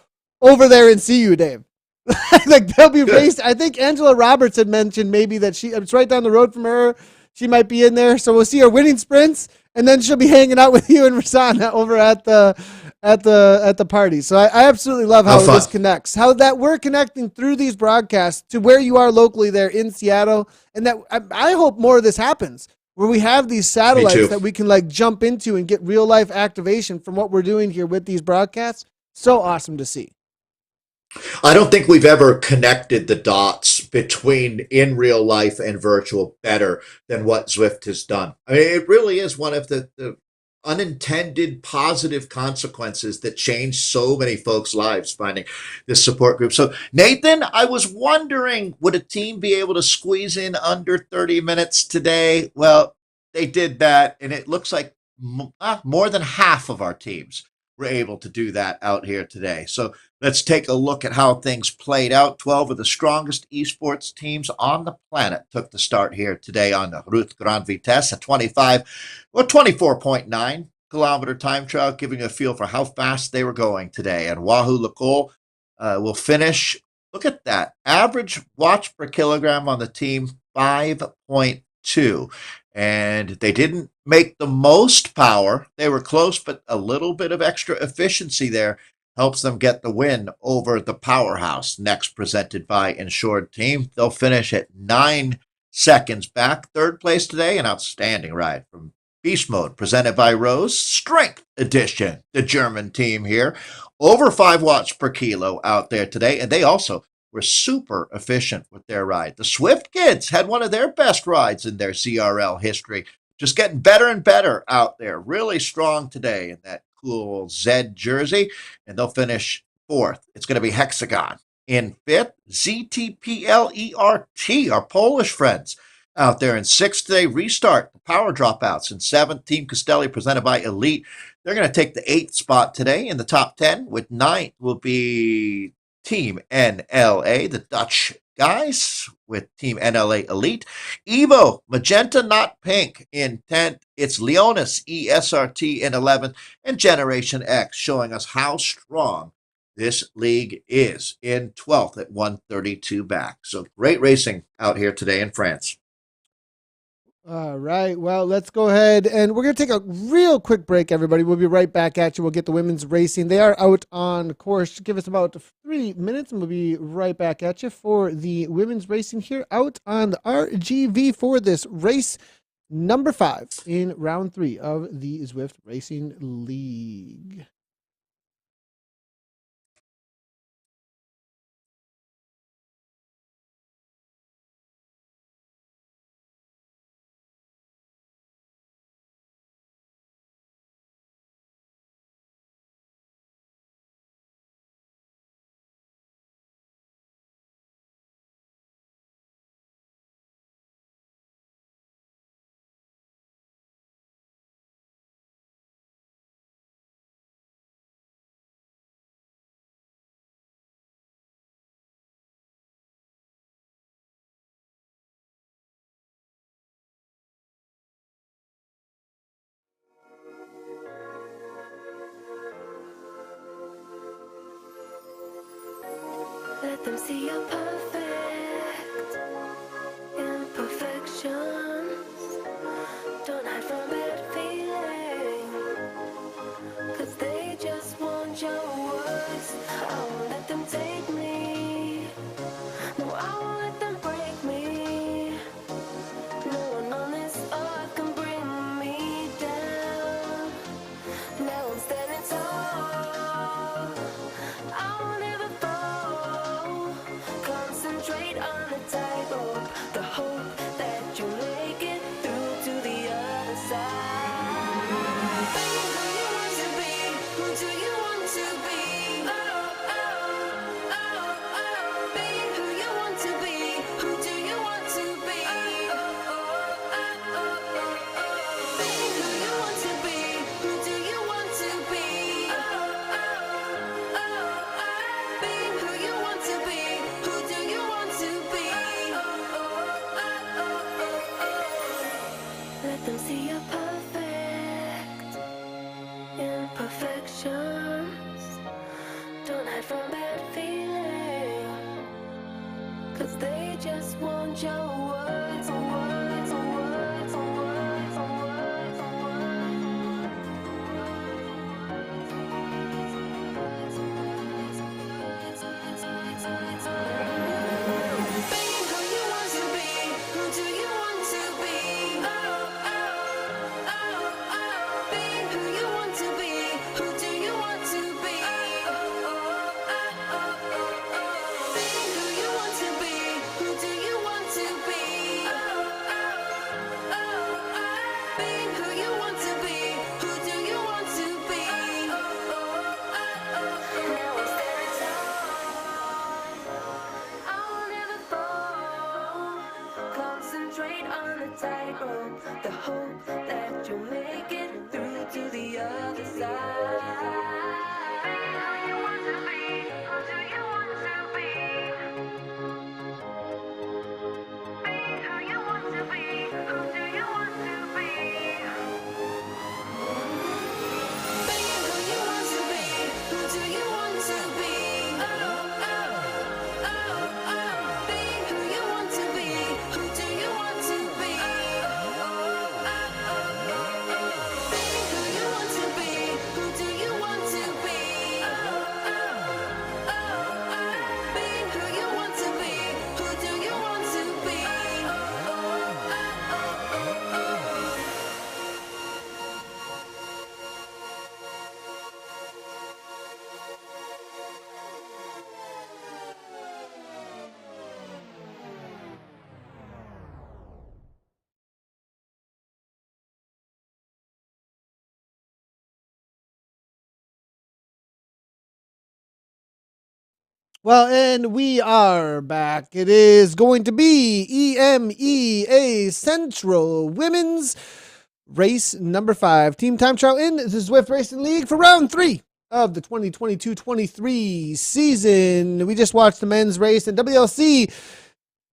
over there and see you, Dave. Like they'll be good. raced. I think Angela Roberts had mentioned maybe that it's right down the road from her. She might be in there, so we'll see her winning sprints, and then she'll be hanging out with you and Rasana over at the party. So I absolutely love How how this fun. connects, how that we're connecting through these broadcasts to where you are locally there in Seattle, and that I hope more of this happens, where we have these Me satellites too. that we can like jump into and get real life activation from what we're doing here with these broadcasts. So awesome to see. I don't think we've ever connected the dots between in real life and virtual better than what Zwift has done. I mean, it really is one of the unintended positive consequences that change so many folks' lives finding this support group. So, Nathan, I was wondering, would a team be able to squeeze in under 30 minutes today? Well, they did that, and it looks like more than half of our teams were able to do that out here today. So, let's take a look at how things played out. 12 of the strongest esports teams on the planet took the start here today on the Route Grand Vitesse at 24.9 kilometer time trial, giving a feel for how fast they were going today. And Wahoo Lacole will finish. Look at that. Average watch per kilogram on the team, 5.2. And they didn't make the most power. They were close, but a little bit of extra efficiency there helps them get the win over the powerhouse. Next, presented by Insured Team. They'll finish at 9 seconds back. Third place today, an outstanding ride from Beast Mode, presented by Rose. Strength Edition, the German team here. Over 5 watts per kilo out there today, and they also were super efficient with their ride. The Swift kids had one of their best rides in their CRL history. Just getting better and better out there. Really strong today in that cool Z jersey, and they'll finish fourth. It's going to be Hexagon in fifth. ZTPLERT, our Polish friends, out there in sixth. They restart the power dropouts in seventh. Team Castelli, presented by Elite. They're going to take the eighth spot today in the top 10. With ninth will be Team NLA, the Dutch guys, with Team NLA Elite. Evo, Magenta Not Pink in 10th. It's Leonis ESRT in 11th. And Generation X showing us how strong this league is in 12th at 132 back. So great racing out here today in France. All right. Well, let's go ahead and we're going to take a real quick break, everybody. We'll be right back at you. We'll get the women's racing. They are out on course. Give us about 3 minutes and we'll be right back at you for the women's racing here out on the RGV for this race number 5 in round 3 of the Zwift Racing League. Let them see your perfect imperfections. Don't hide from bad feeling, 'cause they just want your words. I won't let them take me. No, I won't let them break me. No one on this earth can bring me down. Now I'm standing tall. I won't ever fall. want your words, words, words, words, Being who you want to be, who do you want to be? Being who you want to be, who do you want to be? Being who you want to be, who do you want to be? Being who you want to be, who do you want to be? Now it's their time. I'll never fall. Concentrate on the tightrope, the hope that you'll make it through to the other side. Being who you want to be, who do you want to be? Being who you want to be, who do you want to be? Being who you want to be, who do you want to be? Being who you want to be, who do you want to be? Being who you want to be, who do you want to be? Being who you want to be, who do you want to be? Well, and we are back. It is going to be EMEA Central Women's Race number 5. Team time trial in the Zwift Racing League for round 3 of the 2022-23 season. We just watched the men's race, and WLC,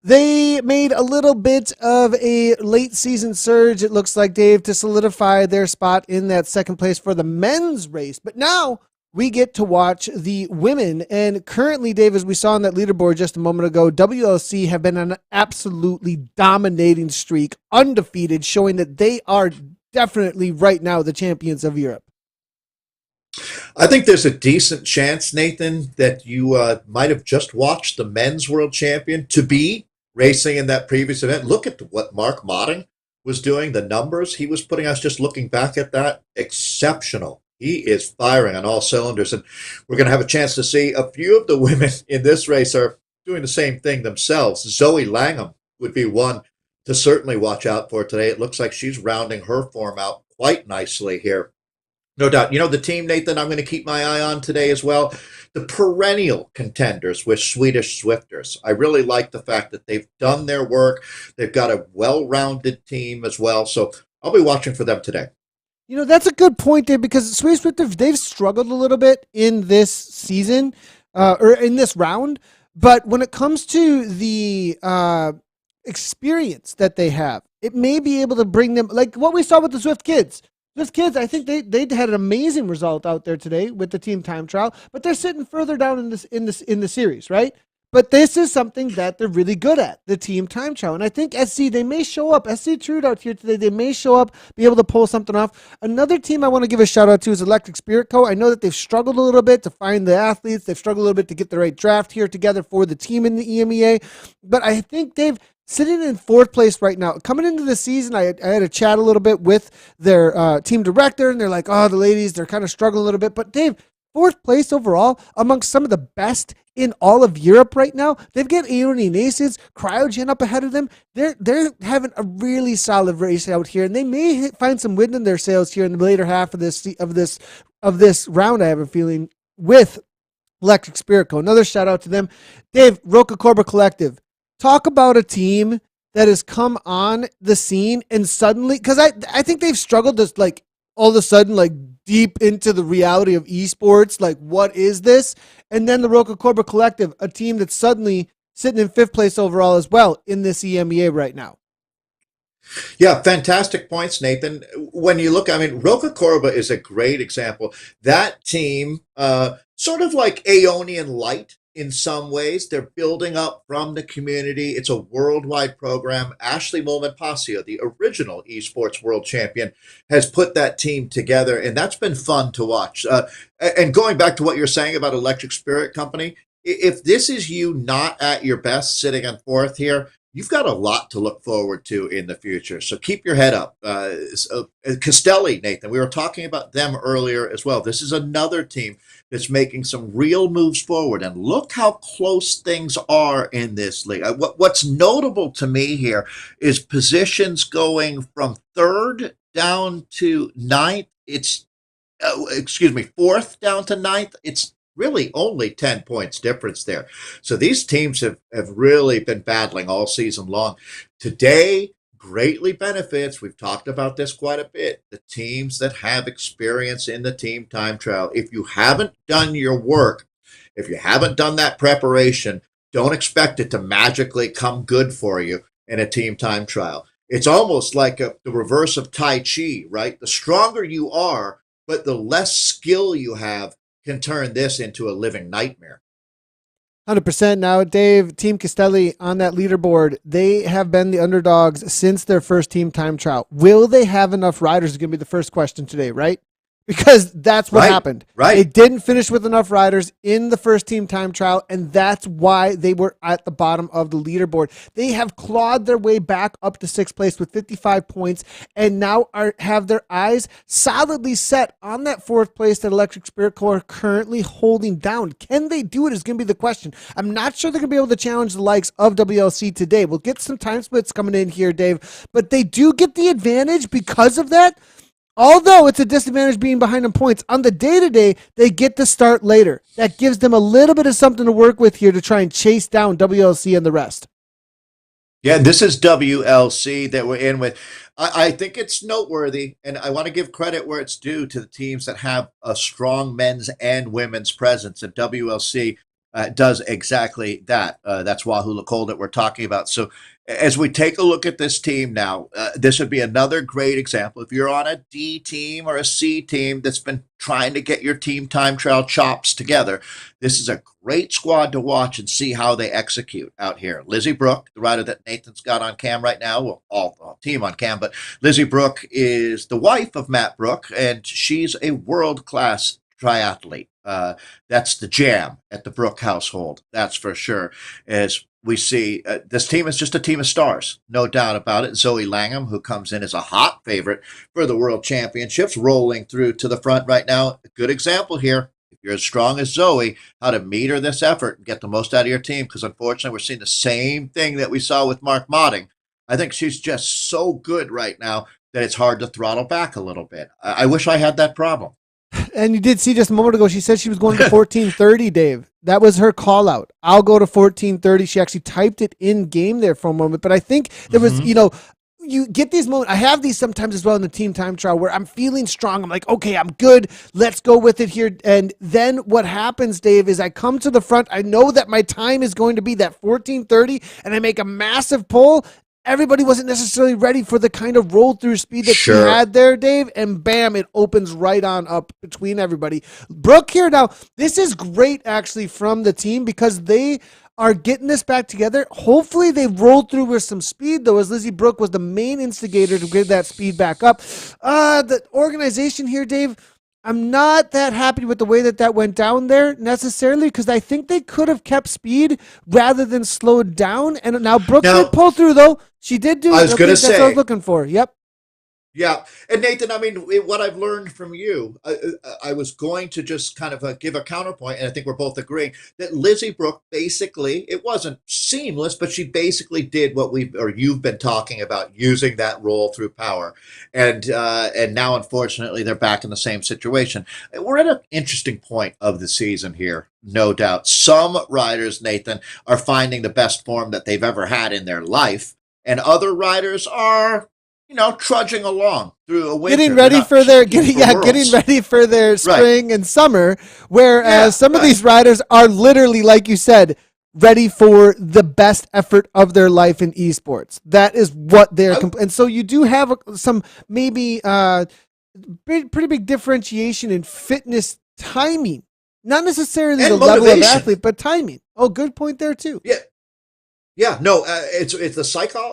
they made a little bit of a late season surge, it looks like, Dave, to solidify their spot in that second place for the men's race. But now we get to watch the women. And currently, Dave, as we saw on that leaderboard just a moment ago, WLC have been on an absolutely dominating streak, undefeated, showing that they are definitely right now the champions of Europe. I think there's a decent chance, Nathan, that you might have just watched the men's world champion to be racing in that previous event. Look at what Mark Modding was doing, the numbers he was putting. I was just looking back at that. Exceptional. He is firing on all cylinders, and we're going to have a chance to see a few of the women in this race are doing the same thing themselves. Zoe Langham would be one to certainly watch out for today. It looks like she's rounding her form out quite nicely here. No doubt. You know, the team, Nathan, I'm going to keep my eye on today as well. The perennial contenders with Swedish Swifters. I really like the fact that they've done their work. They've got a well-rounded team as well. So I'll be watching for them today. You know, that's a good point, Dave, because Swedish Swifters, they've struggled a little bit in this season, or in this round. But when it comes to the experience that they have, it may be able to bring them, like what we saw with the Zwift kids. Zwift kids, I think they had an amazing result out there today with the team time trial, but they're sitting further down in the series, right? But this is something that they're really good at, the team time trial. And I think SC, they may show up. SC Trude out here today, they may show up, be able to pull something off. Another team I want to give a shout out to is Electric Spirit Co. I know that they've struggled a little bit to find the athletes. They've struggled a little bit to get the right draft here together for the team in the EMEA. But I think they've sitting in 4th place right now. Coming into the season, I had a chat a little bit with their team director, and they're like, oh, the ladies, they're kind of struggling a little bit. But Dave, 4th place overall amongst some of the best in all of Europe right now. They've got Aeoni Nations, Cryogen up ahead of them. They're having a really solid race out here, and they may find some wind in their sails here in the later half of this round. I have a feeling with Electric Spirit Co. Another shout out to them. Dave, Roca Corba Collective. Talk about a team that has come on the scene and suddenly, because I think they've struggled to, like, all of a sudden, like, deep into the reality of esports, like, what is this? And then the Roca Corba Collective, a team that's suddenly sitting in 5th place overall as well in this EMEA right now. Yeah, fantastic points, Nathan. When you look, I mean, Roca Corba is a great example. That team, sort of like Aeonian Light in some ways. They're building up from the community. It's a worldwide program. Ashley Molman-Pasio, the original esports world champion, has put that team together, and that's been fun to watch. And going back to what you're saying about Electric Spirit Company, if this is you not at your best sitting on fourth here, you've got a lot to look forward to in the future. So keep your head up. Castelli, Nathan, we were talking about them earlier as well. This is another team that's making some real moves forward. And look how close things are in this league. What's notable to me here is positions going from third down to ninth. Fourth down to ninth. It's really only 10 points difference there. So these teams have really been battling all season long. Today greatly benefits, we've talked about this quite a bit, the teams that have experience in the team time trial. If you haven't done your work, if you haven't done that preparation, don't expect it to magically come good for you in a team time trial. It's almost like the reverse of Tai Chi, right? The stronger you are, but the less skill you have, can turn this into a living nightmare. 100%. Now, Dave, Team Castelli on that leaderboard, they have been the underdogs since their first team time trial. Will they have enough riders is going to be the first question today, right? Because that's what happened. Right. They didn't finish with enough riders in the first team time trial, and that's why they were at the bottom of the leaderboard. They have clawed their way back up to sixth place with 55 points, and now have their eyes solidly set on that fourth place that Electric Spirit Corps currently holding down. Can they do it is going to be the question. I'm not sure they're going to be able to challenge the likes of WLC today. We'll get some time splits coming in here, Dave, but they do get the advantage because of that. Although it's a disadvantage being behind in points, on the day-to-day, they get to start later. That gives them a little bit of something to work with here to try and chase down WLC and the rest. Yeah, this is WLC that we're in with. I think it's noteworthy, and I want to give credit where it's due to the teams that have a strong men's and women's presence, and WLC does exactly that. That's Wahoo Lacole that we're talking about. So as we take a look at this team now, this would be another great example. If you're on a D team or a C team that's been trying to get your team time trial chops together, this is a great squad to watch and see how they execute out here. Lizzie Brooke, the rider that Nathan's got on cam right now, well, all team on cam, but Lizzie Brooke is the wife of Matt Brooke, and she's a world-class triathlete. That's the jam at the Brooke household, that's for sure. As we see, this team is just a team of stars, no doubt about it. Zoe Langham, who comes in as a hot favorite for the World Championships, rolling through to the front right now. A good example here. If you're as strong as Zoe, how to meter this effort and get the most out of your team, because unfortunately we're seeing the same thing that we saw with Mark Modding. I think she's just so good right now that it's hard to throttle back a little bit. I wish I had that problem. And you did see just a moment ago, she said she was going to 14:30, Dave. That was her call out. I'll go to 14:30. She actually typed it in game there for a moment. But I think there was, you get these moments. I have these sometimes as well in the team time trial where I'm feeling strong. I'm like, okay, I'm good. Let's go with it here. And then what happens, Dave, is I come to the front. I know that my time is going to be that 14:30, and I make a massive pull. Everybody wasn't necessarily ready for the kind of roll-through speed that she had there, Dave, and bam, it opens right on up between everybody. Brooke here now, this is great actually from the team because they are getting this back together. Hopefully they rolled through with some speed, though, as Lizzie Brooke was the main instigator to get that speed back up. The organization here, Dave, I'm not that happy with the way that went down there necessarily because I think they could have kept speed rather than slowed down. And now Brooke did pull through, though. She did do. I was going to say. That's what I was looking for. Yep. Yeah. And Nathan, I mean, what I've learned from you, I was going to just kind of give a counterpoint, and I think we're both agreeing that Lizzie Brooke basically, it wasn't seamless, but she basically did what you've been talking about, using that roll through power. And now, unfortunately, they're back in the same situation. We're at an interesting point of the season here, no doubt. Some riders, Nathan, are finding the best form that they've ever had in their life, and other riders are trudging along through a winter. Getting ready for their spring and summer, whereas some of these riders are literally, like you said, ready for the best effort of their life in esports. That is what they're and so you do have some maybe pretty big differentiation in fitness timing. Not necessarily the level of athlete, but timing. Oh, good point there too. Yeah, yeah, no, it's the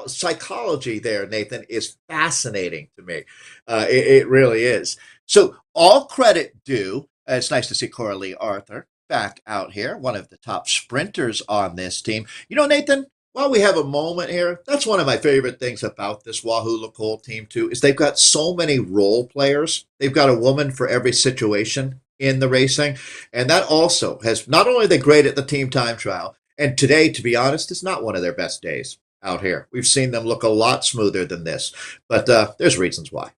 psychology there, Nathan, is fascinating to me. It really is. So all credit due. It's nice to see Coralie Arthur back out here, one of the top sprinters on this team. You know, Nathan, while we have a moment here, that's one of my favorite things about this Wahoo Lacole team too, is they've got so many role players. They've got a woman for every situation in the racing, and that also has not only they great at the team time trial. And today, to be honest, is not one of their best days out here. We've seen them look a lot smoother than this, but there's reasons why.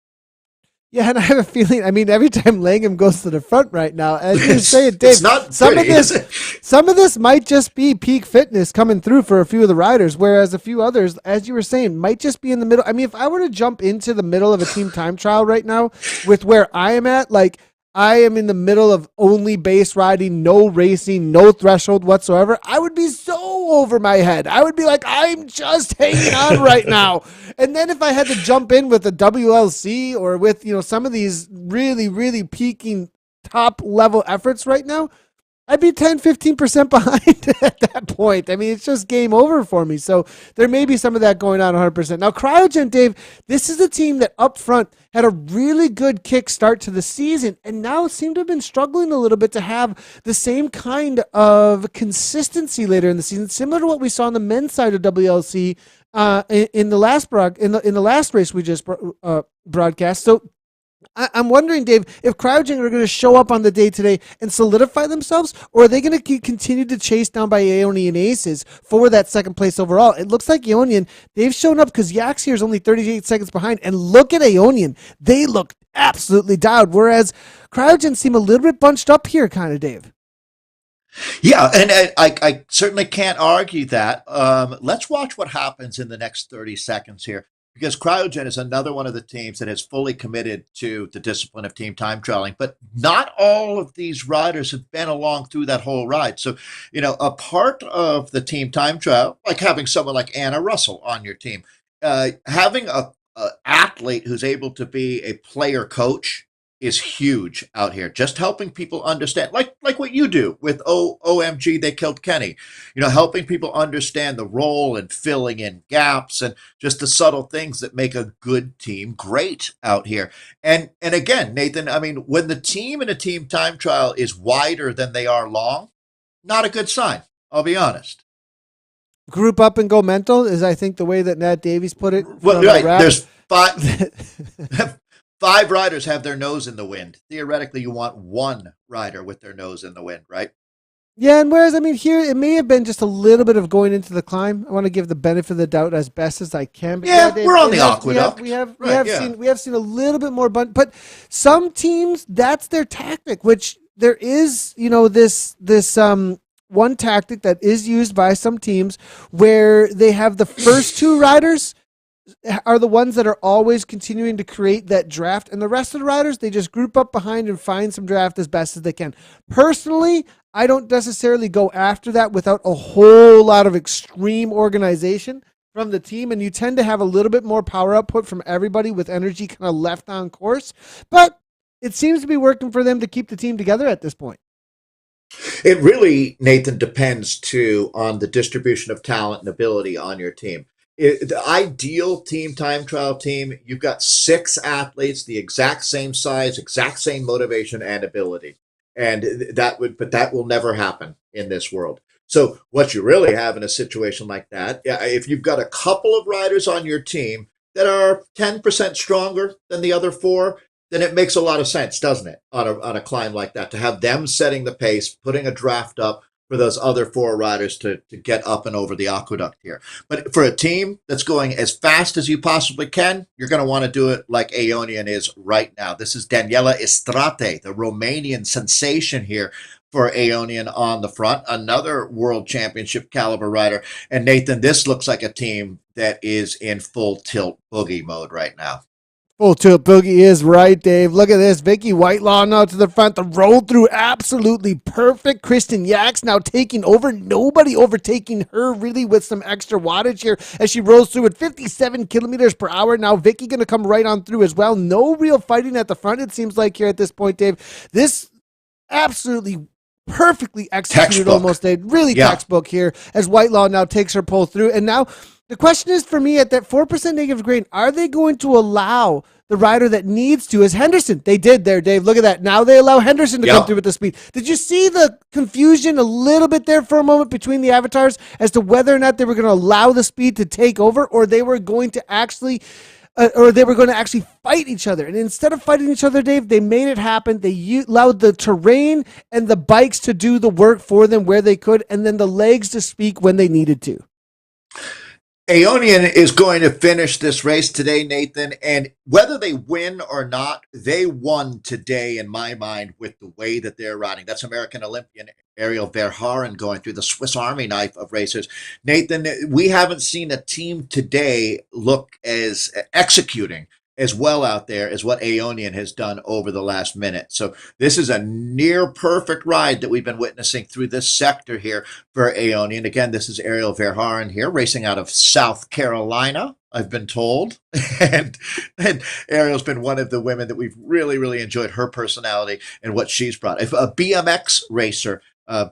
Yeah, and I have a feeling. I mean, every time Langham goes to the front right now, as you say it, Dave, It's not pretty, is it? some of this might just be peak fitness coming through for a few of the riders, whereas a few others, as you were saying, might just be in the middle. I mean, if I were to jump into the middle of a team time trial right now with where I am at, like I am in the middle of only base riding, no racing, no threshold whatsoever, I would be so over my head. I would be like, I'm just hanging on right now. And then if I had to jump in with a WLC or with, some of these really, really peaking top level efforts right now, I'd be 10, 15% behind at that point. I mean, it's just game over for me. So there may be some of that going on 100%. Now, Cryogen, Dave, this is a team that up front had a really good kick start to the season and now seem to have been struggling a little bit to have the same kind of consistency later in the season, similar to what we saw on the men's side of WLC in the last race we just broadcast. So I'm wondering, Dave, if Cryogen are going to show up on the day today and solidify themselves, or are they going to continue to chase down by Aeonian Aces for that second place overall? It looks like Aeonian, they've shown up because Yax here is only 38 seconds behind, and look at Aeonian. They look absolutely dialed, whereas Cryogen seem a little bit bunched up here, kind of, Dave. Yeah, and I certainly can't argue that. Let's watch what happens in the next 30 seconds here. Because Cryogen is another one of the teams that has fully committed to the discipline of team time trialing, but not all of these riders have been along through that whole ride. So, a part of the team time trial, like having someone like Anna Russell on your team, having a athlete who's able to be a player coach is huge out here. Just helping people understand, like what you do with OMG, they killed Kenny. Helping people understand the role and filling in gaps and just the subtle things that make a good team great out here. And again, Nathan, I mean, when the team in a team time trial is wider than they are long, not a good sign. I'll be honest. Group up and go mental is, I think, the way that Nat Davies put it. Well, right. There's five riders have their nose in the wind. Theoretically, you want one rider with their nose in the wind, right? Yeah, and whereas, I mean, here it may have been just a little bit of going into the climb. I want to give the benefit of the doubt as best as I can. But yeah, we're on the aqueduct. We have seen a little bit more, but some teams, that's their tactic. Which there is, this one tactic that is used by some teams where they have the first two riders are the ones that are always continuing to create that draft, and the rest of the riders, they just group up behind and find some draft as best as they can. Personally, I don't necessarily go after that without a whole lot of extreme organization from the team, and you tend to have a little bit more power output from everybody with energy kind of left on course, but it seems to be working for them to keep the team together at this point. It really, Nathan, depends too on the distribution of talent and ability on your team. The ideal team time trial team, you've got 6 athletes, the exact same size, exact same motivation and ability. And that will never happen in this world. So what you really have in a situation like that, if you've got a couple of riders on your team that are 10% stronger than the other 4, then it makes a lot of sense, doesn't it, on a climb like that, to have them setting the pace, putting a draft up for those other 4 riders to get up and over the aqueduct here. But for a team that's going as fast as you possibly can, you're going to want to do it like Aeonian is right now. This is Daniela Istrate, the Romanian sensation here for Aeonian on the front, another world championship caliber rider. And Nathan, this looks like a team that is in full tilt boogie mode right now. Full tilt boogie is right, Dave. Look at this. Vicky Whitelaw now to the front. The roll through absolutely perfect. Kristen Yax now taking over. Nobody overtaking her really with some extra wattage here as she rolls through at 57 kilometers per hour. Now Vicky going to come right on through as well. No real fighting at the front, it seems like, here at this point, Dave. This absolutely perfectly executed Textbook. almost. They really textbook here as Whitelaw now takes her pole through. And now the question is for me at that 4% negative grade, are they going to allow the rider that needs to, as Henderson? They did there, Dave. Look at that. Now they allow Henderson to come through with the speed. Did you see the confusion a little bit there for a moment between the avatars as to whether or not they were going to allow the speed to take over, or they were going to actually fight each other? And instead of fighting each other, Dave, they made it happen. They allowed the terrain and the bikes to do the work for them where they could, and then the legs to speak when they needed to. Aeonian is going to finish this race today, Nathan, and whether they win or not, they won today in my mind with the way that they're riding. That's American Olympian Ariel Verhaeren going through the Swiss Army knife of racers. Nathan, we haven't seen a team today look as executing as well out there as what Aeonian has done over the last minute. So this is a near perfect ride that we've been witnessing through this sector here for Aeonian. Again, this is Ariel Verhaeren here, racing out of South Carolina, I've been told. and Ariel's been one of the women that we've really, really enjoyed her personality and what she's brought. If a BMX racer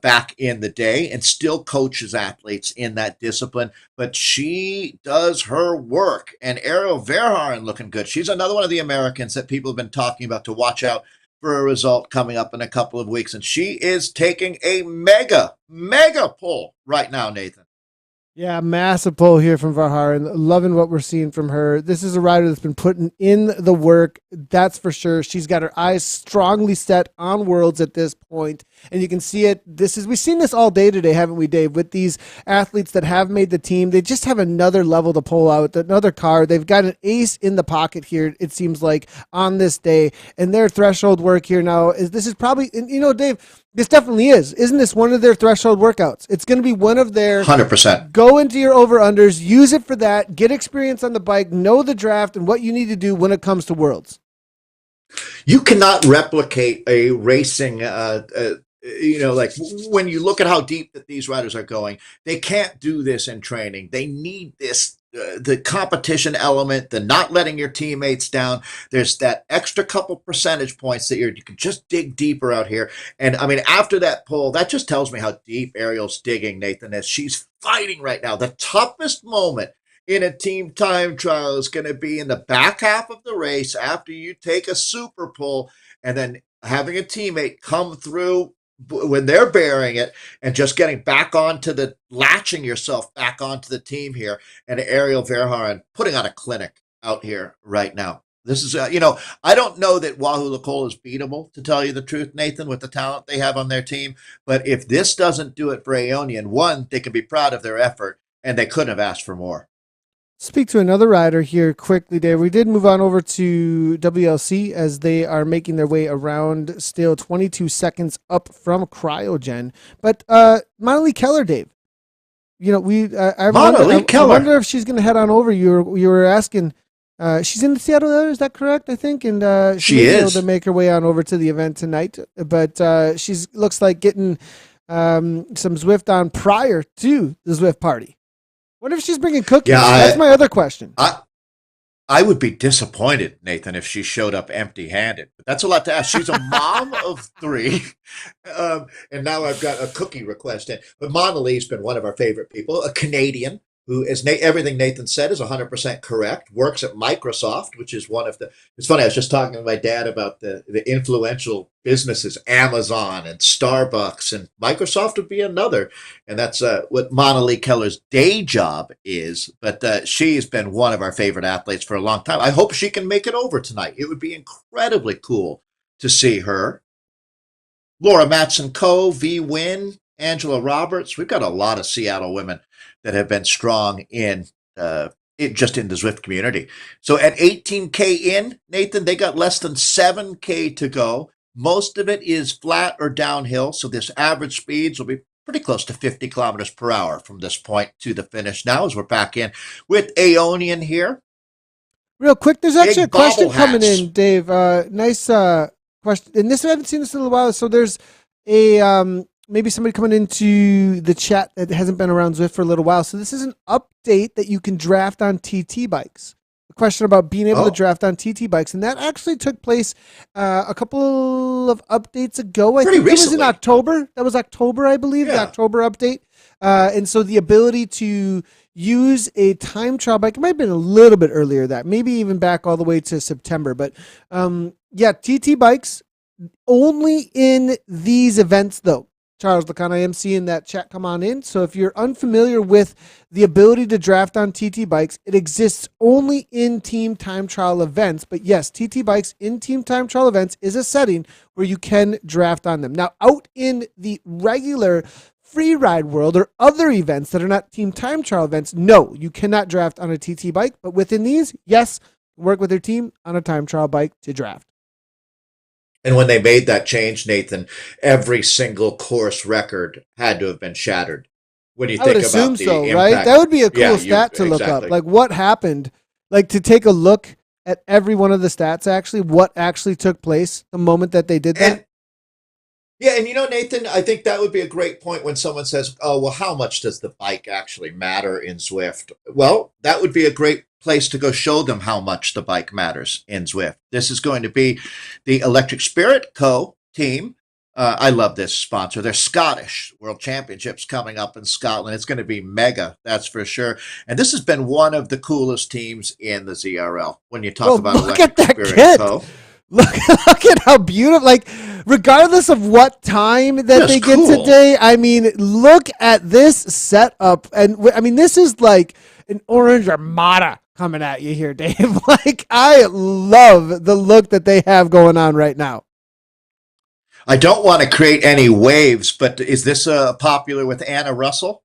back in the day and still coaches athletes in that discipline, but she does her work. And Ariel Verhaeren looking good. She's another one of the Americans that people have been talking about to watch out for a result coming up in a couple of weeks. And she is taking a mega pull right now, Nathan. Yeah, massive pull here from Verhaeren. Loving what we're seeing from her. This is a rider that's been putting in the work, that's for sure. She's got her eyes strongly set on Worlds at this point, and you can see it. We've seen this all day today, haven't we, Dave? With these athletes that have made the team, they just have another level to pull out, another card. They've got an ace in the pocket here, it seems like, on this day, and their threshold work here now this is probably, Dave, this definitely is. Isn't this one of their threshold workouts? It's going to be one of their 100%. Go into your over-unders, use it for that, get experience on the bike, know the draft and what you need to do when it comes to Worlds. You cannot replicate a racing, like when you look at how deep that these riders are going, they can't do this in training. They need this. The competition element, the not letting your teammates down. There's that extra couple percentage points that you can just dig deeper out here. And I mean, after that pull, that just tells me how deep Ariel's digging, Nathan, as she's fighting right now. The toughest moment in a team time trial is going to be in the back half of the race after you take a super pull and then having a teammate come through when they're bearing it and just getting back onto latching yourself back onto the team here. And Ariel Verhaeren putting on a clinic out here right now. This is, I don't know that Wahoo Lacole is beatable, to tell you the truth, Nathan, with the talent they have on their team. But if this doesn't do it for Aeonian, one, they can be proud of their effort, and they couldn't have asked for more. Speak to another rider here quickly, Dave. We did move on over to WLC as they are making their way around, still 22 seconds up from Cryogen. But Monnalee Keller, Dave, I wonder if she's going to head on over. You were asking, she's in the Seattle area, is that correct? I think, and she may be able to make her way on over to the event tonight. But she's looks like getting some Zwift on prior to the Zwift party. Wonder if she's bringing cookies. Yeah, that's my other question. I would be disappointed, Nathan, if she showed up empty-handed. But that's a lot to ask. She's a mom of 3, and now I've got a cookie request in. But Monalee's been one of our favorite people, a Canadian who is everything Nathan said is 100% correct, works at Microsoft, which is one of the, it's funny, I was just talking to my dad about the influential businesses, Amazon and Starbucks, and Microsoft would be another. And that's what Monnalee Keller's day job is. But she's been one of our favorite athletes for a long time. I hope she can make it over tonight. It would be incredibly cool to see her. Laura Matson-Coe, V. Wynn, Angela Roberts. We've got a lot of Seattle women that have been strong in just in the Zwift community. So at 18K in, Nathan, they got less than 7K to go. Most of it is flat or downhill, so this average speeds will be pretty close to 50 kilometers per hour from this point to the finish now as we're back in with Aeonian here. Real quick, there's actually a question coming in, Dave. Nice question. And I haven't seen this in a while, so there's a... maybe somebody coming into the chat that hasn't been around Zwift for a little while. So this is an update that you can draft on TT bikes. a question about being able Oh. to draft on TT bikes, and that actually took place a couple of updates ago. I Pretty think it was in recently. October. That was October, I believe, the Yeah. October update. And so the ability to use a time trial bike, it might have been a little bit earlier that, maybe even back all the way to September. But yeah, TT bikes only in these events, though. Charles Lacan, I am seeing that chat come on in. So if you're unfamiliar with the ability to draft on TT bikes, it exists only in team time trial events. But yes, TT bikes in team time trial events is a setting where you can draft on them. Now, out in the regular free ride world or other events that are not team time trial events, no, you cannot draft on a TT bike. But within these, yes, work with your team on a time trial bike to draft. And when they made that change, Nathan, every single course record had to have been shattered. When you I would think assume about the so, impact. right? That would be a cool Yeah, stat to look exactly. up. Like what happened, like to take a look at every one of the stats, actually, what actually took place the moment that they did that. And yeah, and Nathan, I think that would be a great point when someone says, "Oh, well, how much does the bike actually matter in Zwift?" Well, that would be a great place to go show them how much the bike matters in Zwift. This is going to be the Electric Spirit Co. team. I love this sponsor. They're Scottish World Championships coming up in Scotland. It's going to be mega, that's for sure. And this has been one of the coolest teams in the ZRL when you talk about Look at Electric that Spirit kit. Co. Look at how beautiful, like, regardless of what time that That's they get cool. today, I mean, look at this setup. And I mean, this is like an orange armada coming at you here, Dave. Like, I love the look that they have going on right now. I don't want to create any waves, but is this popular with Anna Russell?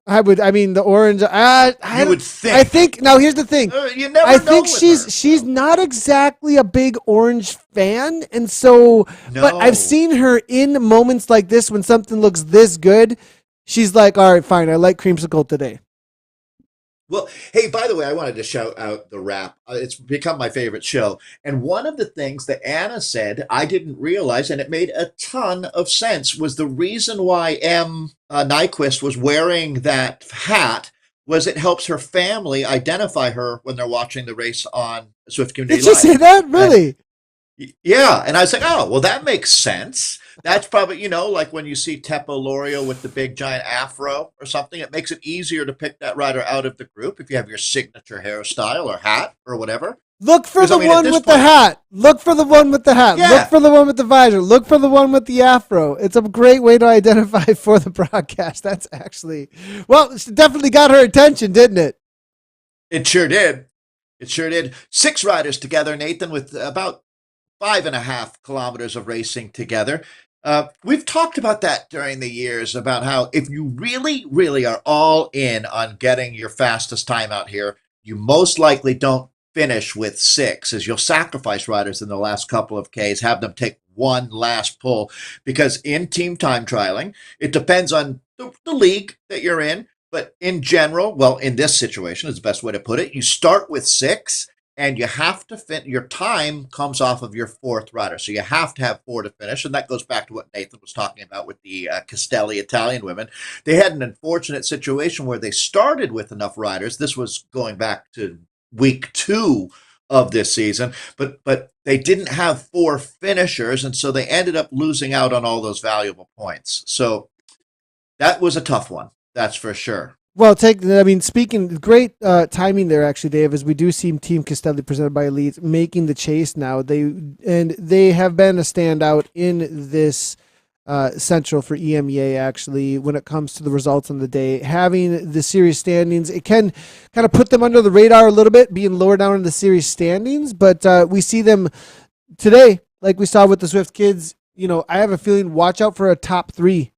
I mean, the orange, You would think. I think, now here's the thing. You never I know think with her. she's not exactly a big orange fan, and so but I've No. seen her in moments like this when something looks this good. She's like, all right, fine, I like creamsicle today. Well, hey, by the way, I wanted to shout out the rap. It's become my favorite show. And one of the things that Anna said I didn't realize, and it made a ton of sense, was the reason why Nyquist was wearing that hat was it helps her family identify her when they're watching the race on Swift Community Did you Live. say that? Really? Yeah, and I was like, oh, well, that makes sense. That's probably, like when you see Teppo Lorio with the big giant afro or something, it makes it easier to pick that rider out of the group if you have your signature hairstyle or hat or whatever. Look for Because, the I mean, at one this with the point- hat. Look for the one with the hat. Yeah. Look for the one with the visor. Look for the one with the afro. It's a great way to identify for the broadcast. That's actually, well, it definitely got her attention, didn't it? It sure did. It sure did. 6 riders together, Nathan, with about 5.5 kilometers of racing together. We've talked about that during the years, about how if you really, really are all in on getting your fastest time out here, you most likely don't finish with 6, as you'll sacrifice riders in the last couple of Ks, have them take one last pull, because in team time trialing, it depends on the league that you're in. But in general, well, in this situation is the best way to put it. You start with 6, and you have to your time comes off of your 4th rider. So you have to have 4 to finish. And that goes back to what Nathan was talking about with the Castelli Italian women. They had an unfortunate situation where they started with enough riders. This was going back to week 2 of this season, but they didn't have 4 finishers. And so they ended up losing out on all those valuable points. So that was a tough one. That's for sure. Well, speaking, great timing there, actually, Dave, as we do see Team Castelli presented by Elite making the chase now. They have been a standout in this Central for EMEA, actually, when it comes to the results on the day. Having the series standings, it can kind of put them under the radar a little bit, being lower down in the series standings, but we see them today, like we saw with the Zwift kids. I have a feeling, watch out for a top 3,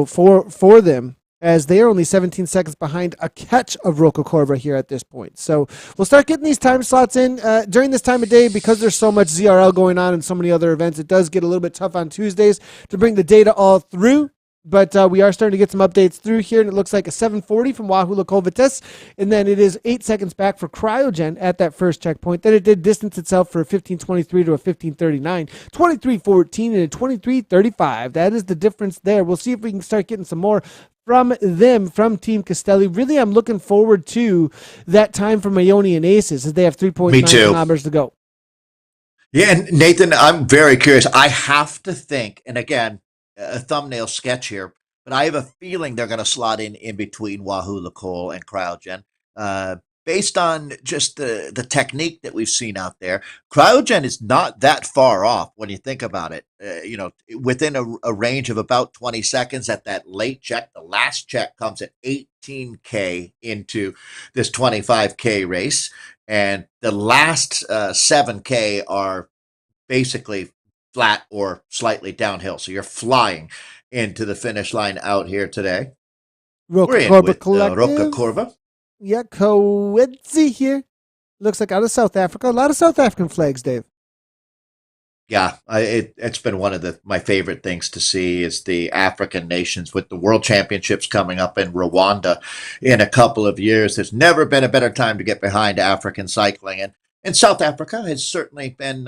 for them, as they are only 17 seconds behind a catch of Roca Corba here at this point. So we'll start getting these time slots in during this time of day, because there's so much ZRL going on and so many other events. It does get a little bit tough on Tuesdays to bring the data all through. But we are starting to get some updates through here, and it looks like a 7:40 from Wahoo Lacole Vitesse, and then it is 8 seconds back for Cryogen at that first checkpoint. Then it did distance itself for a 15:23 to a 15:39, 23:14 and a 23:35. That is the difference there. We'll see if we can start getting some more from them, from Team Castelli. Really, I'm looking forward to that time from Ionian Aces as they have 3.9 Me too. kilometers to go. Yeah, and Nathan, I'm very curious. I have to think, and again, a thumbnail sketch here, but I have a feeling they're going to slot in between Wahoo Lacole and Cryogen. Uh, Based on just the technique that we've seen out there, Cryogen is not that far off when you think about it. Within a range of about 20 seconds at that late check. The last check comes at 18K into this 25K race. And the last 7K are basically flat or slightly downhill. So you're flying into the finish line out here today. We're in Roca with Corba Roca Collective. Corva. Yeah, Coetzi here. Looks like out of South Africa. A lot of South African flags, Dave. Yeah, it's been one of my favorite things to see is the African nations with the World Championships coming up in Rwanda in a couple of years. There's never been a better time to get behind African cycling, and South Africa has certainly been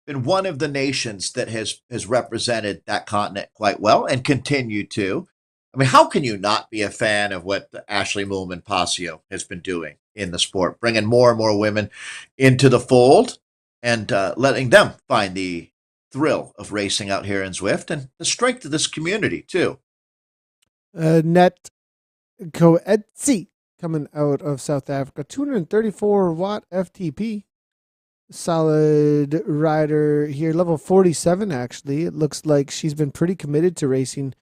one of the nations that has represented that continent quite well and continue to. I mean, how can you not be a fan of what Ashley Moolman Passio has been doing in the sport, bringing more and more women into the fold and letting them find the thrill of racing out here in Zwift and the strength of this community, too. Net Coetzi coming out of South Africa. 234 watt FTP. Solid rider here. Level 47, actually. It looks like she's been pretty committed to racing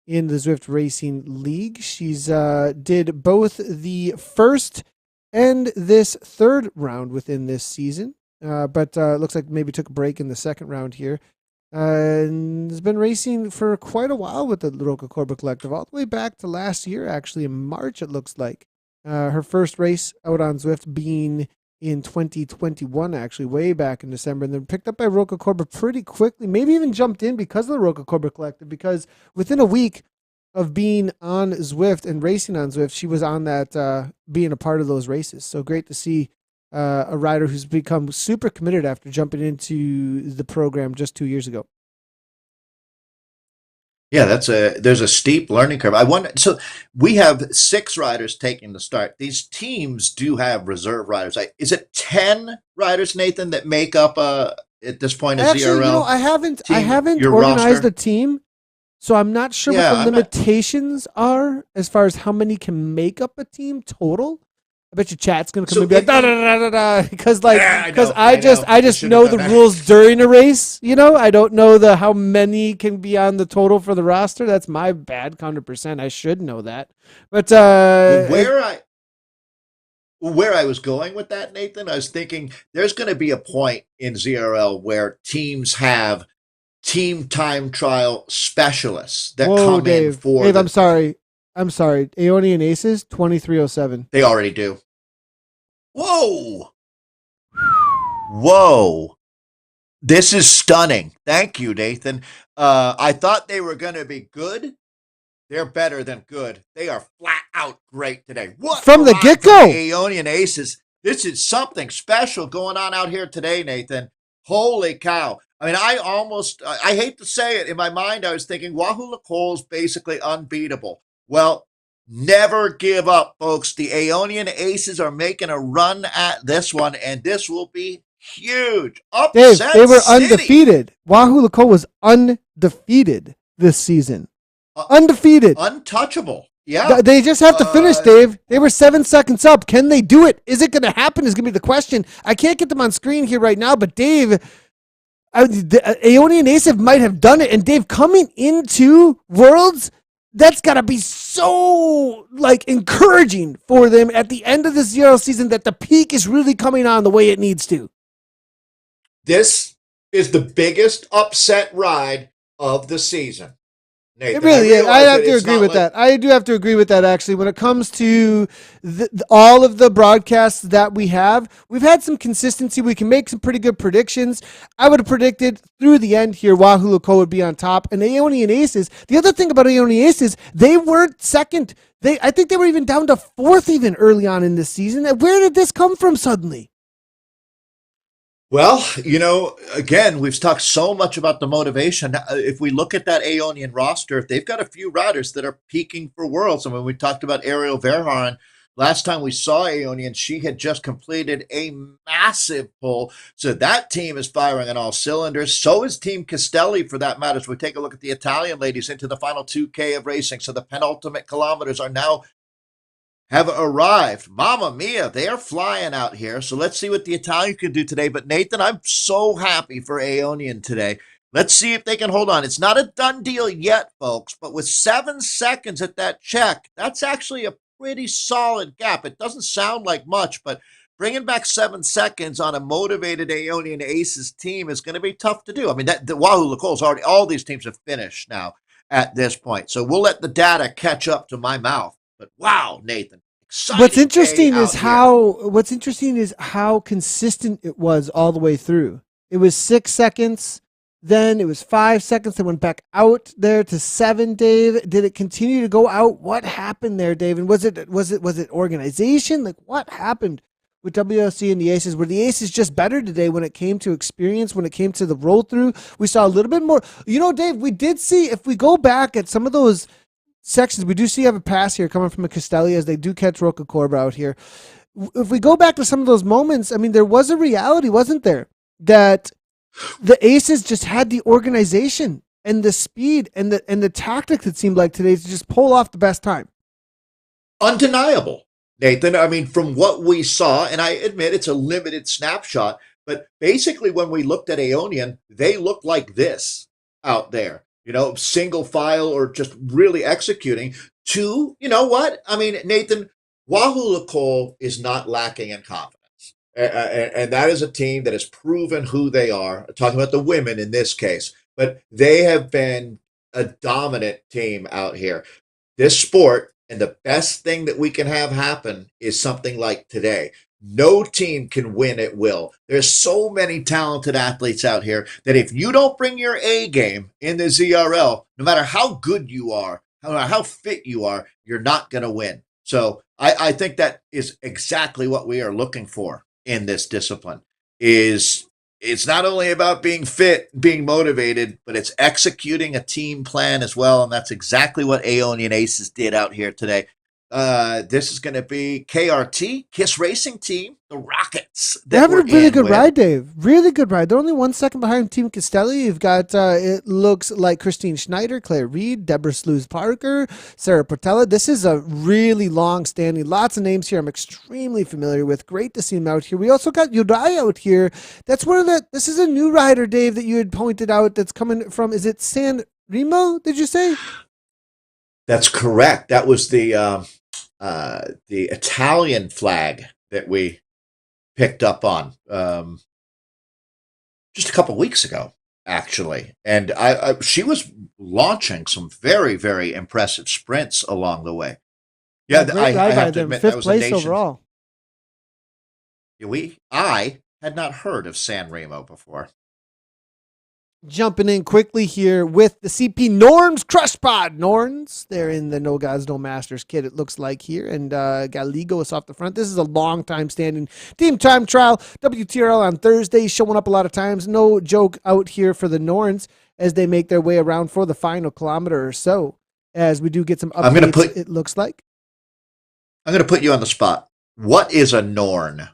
in the Zwift Racing League. She's did both the first and this third round within this season. But it looks like maybe took a break in the second round here. And has been racing for quite a while with the Roca Corba Collective, all the way back to last year, actually, in March, it looks like. Her first race out on Zwift being in 2021, actually, way back in December, and then picked up by Roca Corba pretty quickly, maybe even jumped in because of the Roca Corba Collective, because within a week of being on Zwift and racing on Zwift, she was on that, being a part of those races. So great to see a rider who's become super committed after jumping into the program just 2 years ago. Yeah, there's a steep learning curve. I wonder. So we have 6 riders taking the start. These teams do have reserve riders. Is it 10 riders, Nathan, that make up at this point a Actually, ZRL? I haven't your organized roster? a team, so I'm not sure Yeah, what the I'm not- limitations are as far as how many can make up a team total. I bet your chat's gonna come So and be like if da you- da da da da because Yeah, I know, I I just know. I I just should've know done the that. rules during a race. I don't know how many can be on the total for the roster. That's my bad, 100%. I should know that, but Where I was going with that, Nathan, I was thinking there's going to be a point in ZRL where teams have team time trial specialists that whoa, come Dave, in for Dave, I'm sorry, Aeonian Aces 2307. They already do. Whoa. Whoa. This is stunning. Thank you, Nathan. I thought they were going to be good. They're better than good. They are flat out great today. What From the a ride get-go. from the Aeonian Aces. This is something special going on out here today, Nathan. Holy cow. I mean, I hate to say it, in my mind, I was thinking Wahoo Lacole's basically unbeatable. Well, never give up, folks. The Aeonian Aces are making a run at this one, and this will be huge. Dave, Upset they were City. undefeated. Wahoo Lacole was undefeated this season. Undefeated. Untouchable. Yeah. They just have to finish, Dave. They were 7 seconds up. Can they do it? Is it going to happen is going to be the question. I can't get them on screen here right now, but Dave, the Aeonian Ace might have done it. And Dave, coming into Worlds, that's got to be so encouraging for them at the end of the ZRL season that the peak is really coming on the way it needs to. This is the biggest upset ride of the season. Nathan, It really is. I have to it's agree not with like- that. I do have to agree with that, actually. When it comes to all of the broadcasts that we've had some consistency. We can make some pretty good predictions. I would have predicted through the end here, Wahoo Lacole would be on top. And Aeonian Aces, the other thing about Aeonian Aces, they weren't second. I think they were even down to 4th even early on in this season. Where did this come from suddenly? Well, again, we've talked so much about the motivation. If we look at that Aeonian roster, they've got a few riders that are peaking for worlds. I mean, we talked about Ariel Verhaeren. Last time we saw Aeonian, she had just completed a massive pull. So that team is firing on all cylinders. So is Team Castelli, for that matter. As we take a look at the Italian ladies into the final 2K of racing. So the penultimate kilometers are now have arrived. Mamma mia, they are flying out here. So let's see what the Italian can do today. But Nathan, I'm so happy for Aeonian today. Let's see if they can hold on. It's not a done deal yet, folks, but with 7 seconds at that check, that's actually a pretty solid gap. It doesn't sound like much, but bringing back 7 seconds on a motivated Aeonian Aces team is going to be tough to do. I mean, the Wahoo Lacole's already, all these teams have finished now at this point. So we'll let the data catch up to my mouth. But wow, Nathan, exciting. What's interesting is how consistent it was all the way through. It was 6 seconds, then it was 5 seconds. They went back out there to 7. Dave, did it continue to go out? What happened there, Dave? And was it organization? Like, what happened with WLC and the Aces? Were the Aces just better today when it came to experience, when it came to the roll through? We saw a little bit more. Dave, we did see, if we go back at some of those sections, we do see have a pass here coming from a Castelli as they do catch Roca Corba out here. If we go back to some of those moments, I mean, there was a reality, wasn't there, that the Aces just had the organization and the speed and the tactics, it seemed like today, to just pull off the best time. Undeniable, Nathan. I mean, from what we saw, and I admit it's a limited snapshot, but basically when we looked at Aeonian, they looked like this out there. Single file or just really executing to, you know what? I mean, Nathan, Wahoo Lacole is not lacking in confidence. And that is a team that has proven who they are. I'm talking about the women in this case, but they have been a dominant team out here. This sport, and the best thing that we can have happen is something like today. No team can win at will. There's so many talented athletes out here that if you don't bring your A game in the ZRL, no matter how good you are, no matter how fit you are, you're not going to win. So I think that is exactly what we are looking for in this discipline. It's not only about being fit, being motivated, but it's executing a team plan as well. And that's exactly what Aeonian Aces did out here today. This is going to be KRT, KISS Racing Team, the Rockets. They're having a really good ride, Dave. Really good ride. They're only 1 second behind Team Castelli. You've got, it looks like Christine Schneider, Claire Reed, Deborah Slews-Parker, Sarah Portella. This is a really long-standing, lots of names here I'm extremely familiar with. Great to see them out here. We also got Yudai out here. This is a new rider, Dave, that you had pointed out that's coming from, is it San Remo, did you say? That's correct. That was the Italian flag that we picked up on just a couple weeks ago, actually. And she was launching some very, very impressive sprints along the way. Yeah, I have to admit, that was 5th place overall. I had not heard of San Remo before. Jumping in quickly here with the CP Norns Crush Pod. Norns, they're in the No Gods, No Masters kit, it looks like here. And Galigo is off the front. This is a long time standing team time trial. WTRL on Thursday, showing up a lot of times. No joke out here for the Norns as they make their way around for the final kilometer or so. As we do get some updates, it looks like. I'm going to put you on the spot. What is a Norn?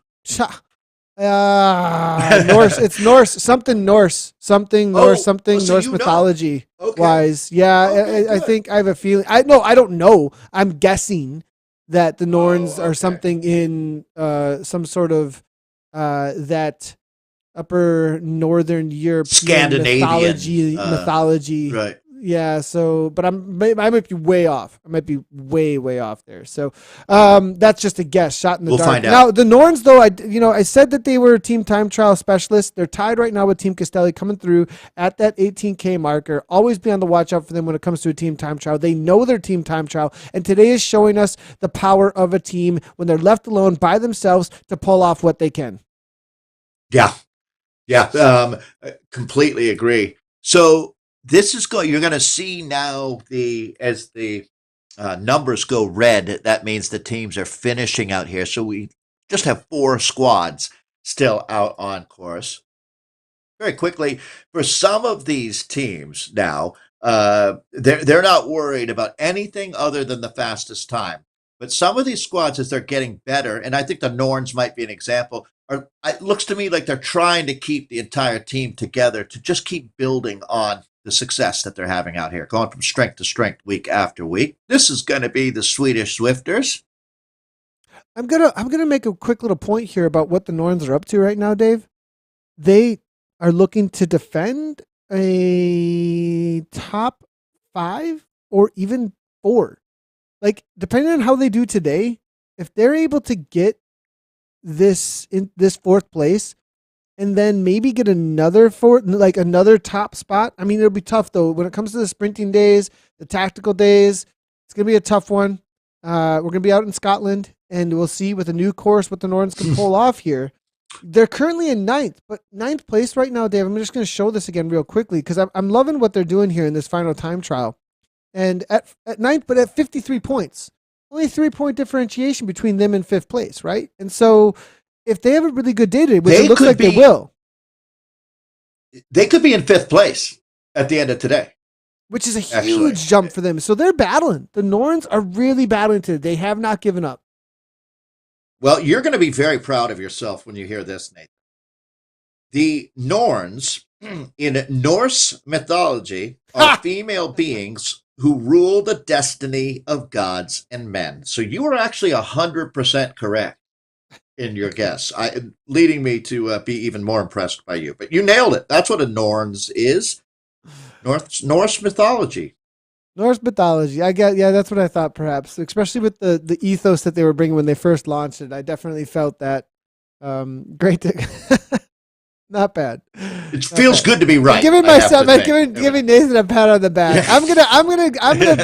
Norse. It's Norse. Something Norse. Something Norse. Something Norse mythology wise. Yeah, okay, I think I have a feeling. I don't know. I'm guessing that the Norns are something in some sort of that upper northern European Scandinavian mythology. Right. Yeah, so, but I might be way off. I might be way off there. So, that's just a guess, shot in the dark. We'll find out. Now, the Norns, though, I said that they were team time trial specialists. They're tied right now with Team Castelli, coming through at that 18K marker. Always be on the watch out for them when it comes to a team time trial. They know their team time trial, and today is showing us the power of a team when they're left alone by themselves to pull off what they can. Yeah, completely agree. So, you're going to see now as the numbers go red, that means the teams are finishing out here. So we just have 4 squads. still out on course. Very quickly, for some of these teams now, they're not worried about anything other than the fastest time. But some of these squads, as they're getting better, and I think the Norns might be an example, it looks to me like they're trying to keep the entire team together to just keep building on the success that they're having out here, going from strength to strength week after week. This is going to be the Swedish Swifters. I'm gonna make a quick little point here about what the Norns are up to right now, Dave. They are looking to defend a top 5 or even 4. Like, depending on how they do today, if they're able to get this 4th place and then maybe get another another top spot. I mean, it'll be tough though. When it comes to the sprinting days, the tactical days, it's going to be a tough one. We're going to be out in Scotland, and we'll see with a new course what the Norns can pull off here. They're currently in 9th, but 9th place right now, Dave. I'm just going to show this again real quickly because I'm loving what they're doing here in this final time trial. And at 9th, but at 53 points, only 3-point differentiation between them and 5th place, right? And so if they have a really good day today, which it looks like they will. They could be in 5th place at the end of today. Which is a huge jump for them. So they're battling. The Norns are really battling today. They have not given up. Well, you're going to be very proud of yourself when you hear this, Nathan. The Norns in Norse mythology are female beings who rule the destiny of gods and men. So you are actually 100% correct in your guess, leading me to be even more impressed by you. But you nailed it. That's what a Norns is. Norse mythology. Norse mythology. That's what I thought perhaps, especially with the ethos that they were bringing when they first launched it. I definitely felt that. Great. Not bad. It feels good to be right. Giving Nathan a pat on the back. Yeah. I'm gonna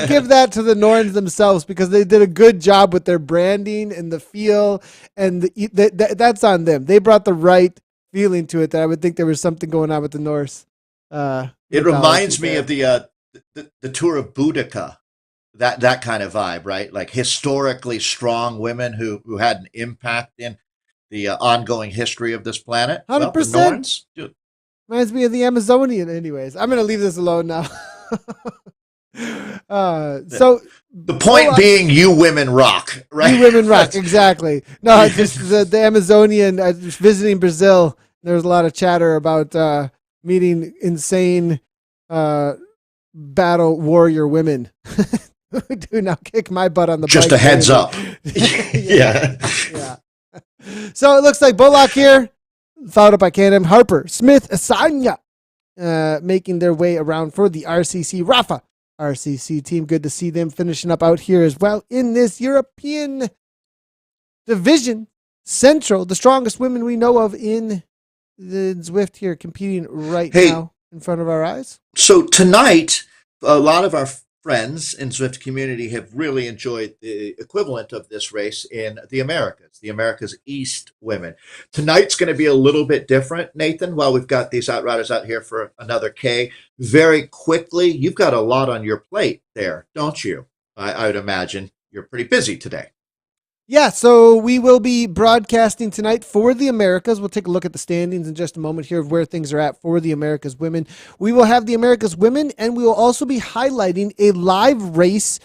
give that to the Norns themselves because they did a good job with their branding and the feel, and that's on them. They brought the right feeling to it. That I would think there was something going on with the Norse. It reminds me of the tour of Boudica, that kind of vibe, right? Like historically strong women who had an impact in the ongoing history of this planet. 100%. Well, the Norns, reminds me of the Amazonian. Anyways, I'm going to leave this alone now. So the point being, you women rock, right? You women rock, exactly. No, just the Amazonian. Just visiting Brazil, there was a lot of chatter about meeting insane battle warrior women. Do now kick my butt on the just bike. A heads up. Yeah. So it looks like Bullock here, followed up by Canham, Harper, Smith, Asanya, making their way around for the RCC Rafa RCC team. Good to see them finishing up out here as well in this European division. Central, the strongest women we know of in the Zwift here, competing right now in front of our eyes. So tonight, a lot of our friends in Zwift community have really enjoyed the equivalent of this race in the America's East women. Tonight's going to be a little bit different, Nathan, while we've got these outriders out here for another K. Very quickly, you've got a lot on your plate there, don't you? I would imagine you're pretty busy today. Yeah, so we will be broadcasting tonight for the Americas. We'll take a look at the standings in just a moment here of where things are at for the Americas women. We will have the Americas women, and we will also be highlighting a live race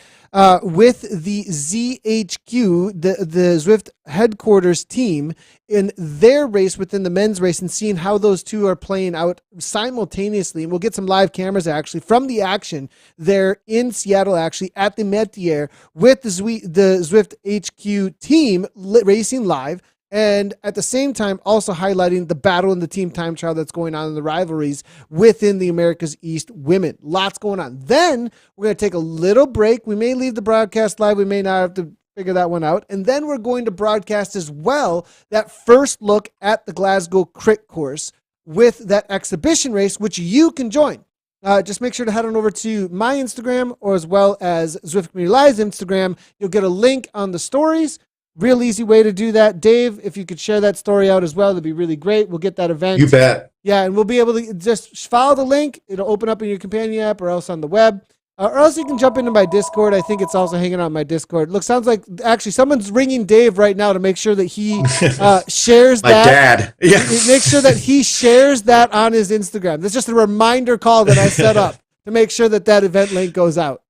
with the ZHQ, the Zwift headquarters team, in their race within the men's race, and seeing how those two are playing out simultaneously. And we'll get some live cameras actually from the action there in Seattle, actually at the Metier, with the Zwift HQ team racing live. And at the same time, also highlighting the battle in the team time trial that's going on in the rivalries within the America's East women. Lots going on. Then we're going to take a little break. We may leave the broadcast live. We may not have to figure that one out. And then we're going to broadcast as well that first look at the Glasgow Crit course with that exhibition race, which you can join. Just make sure to head on over to my Instagram or as well as Zwift Community Live's Instagram. You'll get a link on the stories. Real easy way to do that. Dave, if you could share that story out as well, that'd be really great. We'll get that event. You bet. Yeah, and we'll be able to just follow the link. It'll open up in your companion app or else on the web. Or else you can jump into my Discord. I think it's also hanging out in my Discord. Look, sounds like actually someone's ringing Dave right now to make sure that he shares My that. dad. Yeah. Make sure that he shares that on his Instagram. That's just a reminder call that I set up to make sure that that event link goes out.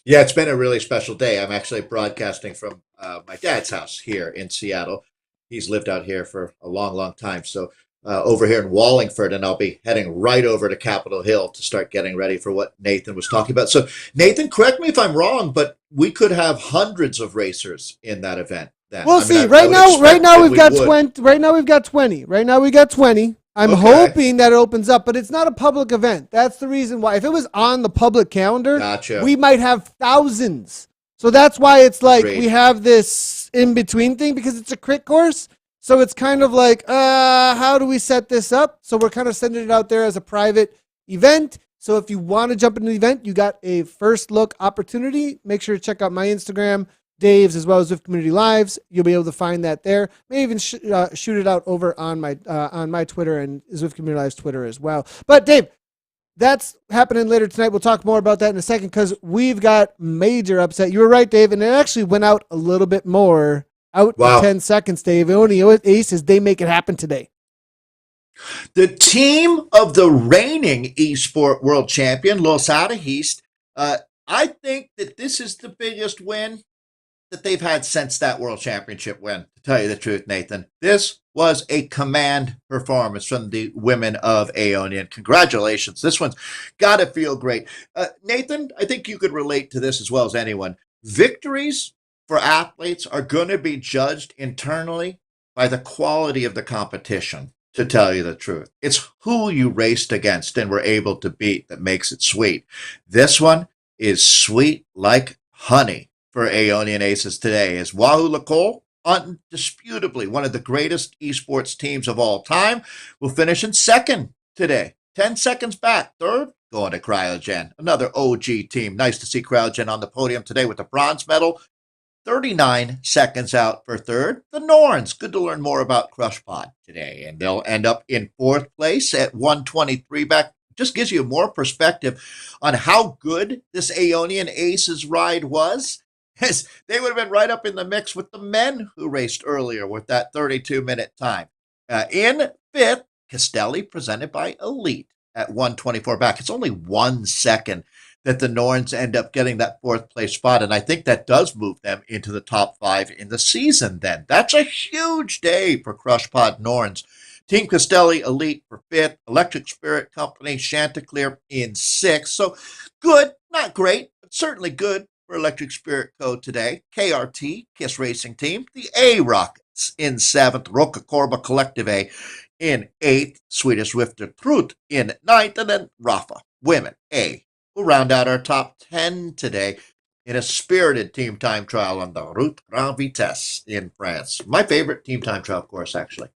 Yeah, it's been a really special day. I'm actually broadcasting from my dad's house here in Seattle. He's lived out here for a long, long time. So over here in Wallingford, and I'll be heading right over to Capitol Hill to start getting ready for what Nathan was talking about. So, Nathan, correct me if I'm wrong, but we could have hundreds of racers in that event. Then We'll see. Right now we've got 20. Right now we've got 20. Right now we got 20. I'm hoping that it opens up, but it's not a public event. That's the reason why. If it was on the public calendar, we might have thousands. So that's why it's like we have this in-between thing because it's a crit course. So it's kind of like, how do we set this up? So we're kind of sending it out there as a private event. So if you want to jump into the event, you got a first look opportunity. Make sure to check out my Instagram, Dave's, as well as Zwift Community Lives. You'll be able to find that there. May even shoot it out over on my Twitter and Zwift Community Lives Twitter as well. But Dave, that's happening later tonight. We'll talk more about that in a second because we've got major upset. You were right, Dave, and it actually went out a little bit more. Out in 10 seconds, Dave. Only Aces, they make it happen today. The team of the reigning esport world champion, Los Arajist, I think that this is the biggest win that they've had since that world championship win, to tell you the truth, Nathan. This was a command performance from the women of Aeonian. Congratulations. This one's got to feel great. Nathan, I think you could relate to this as well as anyone. Victories for athletes are going to be judged internally by the quality of the competition, to tell you the truth. It's who you raced against and were able to beat that makes it sweet. This one is sweet like honey for Aeonian Aces today, as Wahoo Lacole, undisputably one of the greatest esports teams of all time, will finish in second today. 10 seconds back. Third, going to Cryogen, another OG team. Nice to see Cryogen on the podium today with the bronze medal. 39 seconds out for third. The Norns, good to learn more about CrushPod today. And they'll end up in fourth place at 123 back. Just gives you more perspective on how good this Aeonian Aces ride was. Yes, they would have been right up in the mix with the men who raced earlier with that 32-minute time. In fifth, Castelli, presented by Elite at 124 back. It's only 1 second that the Norns end up getting that fourth place spot. And I think that does move them into the top 5 in the season then. That's a huge day for CrushPod Norns. Team Castelli, Elite for 5th. Electric Spirit Company, Chanticleer in 6th. So good, not great, but certainly good for Electric Spirit Co. today. KRT, KISS Racing Team. The A Rockets in 7th. Roca Corba Collective A in 8th. Swedish Swifter Trut in 9th. And then Rafa, Women A. We'll round out our top 10 today in a spirited team time trial on the Route Grand Vitesse in France. My favorite team time trial course, actually.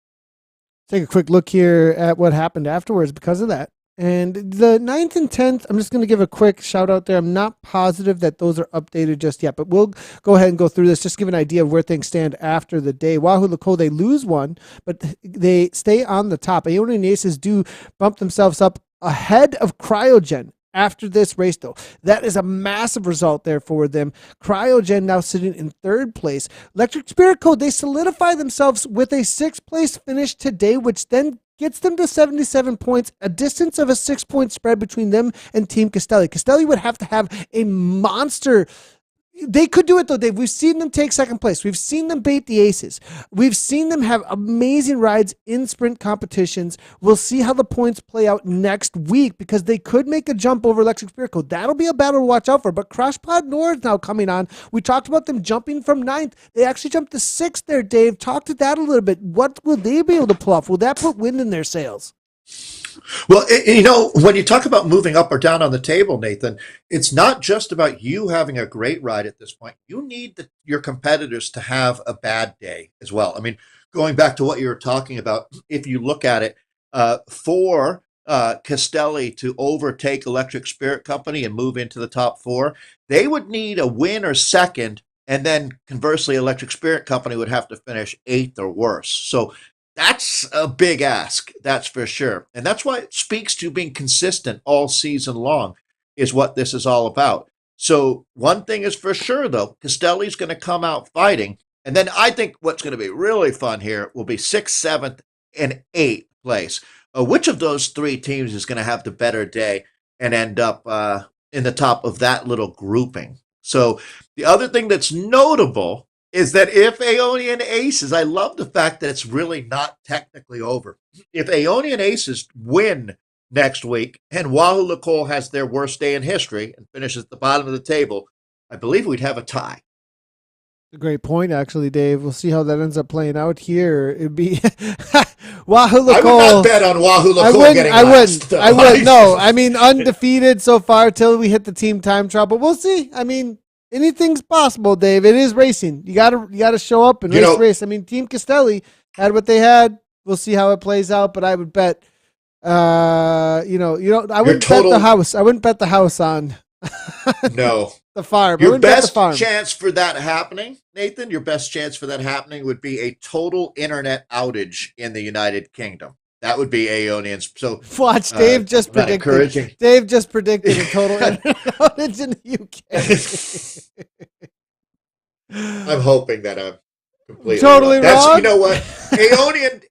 Take a quick look here at what happened afterwards because of that. And the 9th and 10th, I'm just going to give a quick shout out there. I'm not positive that those are updated just yet, but we'll go ahead and go through this, just give an idea of where things stand after the day. Wahoo Lacole, they lose one, but they stay on the top. Aeonian Aces do bump themselves up ahead of Cryogen after this race, though. That is a massive result there for them. Cryogen now sitting in 3rd place. Electric Spirit Co., they solidify themselves with a 6th place finish today, which then gets them to 77 points, a distance of a 6-point spread between them and Team Castelli. Castelli would have to have a monster. They could do it, though, Dave. We've seen them take 2nd place. We've seen them bait the Aces. We've seen them have amazing rides in sprint competitions. We'll see how the points play out next week because they could make a jump over Electric Spirit Co. That'll be a battle to watch out for. But CrushPod Nord now coming on. We talked about them jumping from 9th. They actually jumped to 6th there, Dave. Talk to that a little bit. What will they be able to pull off? Will that put wind in their sails? Well, when you talk about moving up or down on the table, Nathan, it's not just about you having a great ride at this point. You need your competitors to have a bad day as well. I mean, going back to what you were talking about, if you look at it, for Castelli to overtake Electric Spirit Company and move into the top 4, they would need a win or second, and then conversely, Electric Spirit Company would have to finish 8th or worse. So that's a big ask, that's for sure. And that's why it speaks to being consistent all season long. is what this is all about. So one thing is for sure, though, Castelli's going to come out fighting. And then I think what's going to be really fun here will be 6th, 7th, and 8th place. Which of those three teams is going to have the better day and end up in the top of that little grouping? So the other thing that's notable is that if Aeonian Aces, I love the fact that it's really not technically over. If Aeonian Aces win next week and Wahoo Nicole has their worst day in history and finishes at the bottom of the table, I believe we'd have a tie. A great point, actually, Dave. We'll see how that ends up playing out here. It'd be Wahoo Nicole. I would not bet on Wahoo Nicole getting last. I wouldn't. No, I mean, undefeated so far till we hit the team time trial, but we'll see. I mean, anything's possible, Dave. It is racing. You gotta show up and race. I mean, Team Castelli had what they had. We'll see how it plays out, but I would bet. I wouldn't bet the house. I wouldn't bet the house on. No. The farm. Your best chance for that happening, Nathan, your best chance for that happening would be a total internet outage in the United Kingdom. That would be Aeonians. So watch, Dave just predicted. Dave just predicted a total internet outage in the UK. I'm hoping that I'm completely totally wrong. You know what? Aeonian.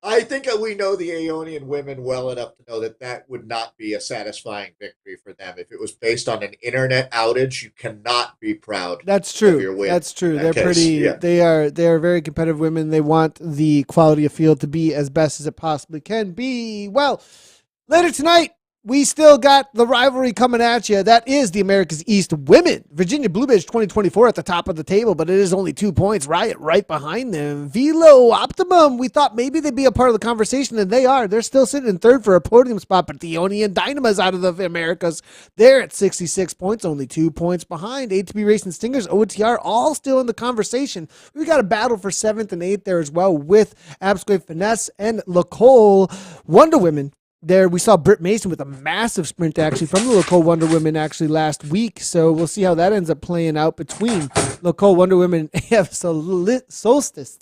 I think we know the Aeonian women well enough to know that that would not be a satisfying victory for them. If it was based on an internet outage, you cannot be proud. That's true. Of your win. That's true. They're case, pretty. Yeah. They are very competitive women. They want the quality of field to be as best as it possibly can be. Well, later tonight, we still got the rivalry coming at you. That is the America's East women. Virginia Bluebridge 2024 at the top of the table, but it is only 2 points. Riot right behind them. Velo Optimum, we thought maybe they'd be a part of the conversation, and they are. They're still sitting in third for a podium spot, but the Ionian Dynamas out of the Americas, they're at 66 points, only 2 points behind. ATP Racing Stingers, OTR, all still in the conversation. We got a battle for 7th and 8th there as well with Absquate Finesse and Lacole. Wonder Women. There, we saw Britt Mason with a massive sprint actually from the Lacole Wonder Women actually last week. So we'll see how that ends up playing out between Lacole Wonder Women and AF Solstice.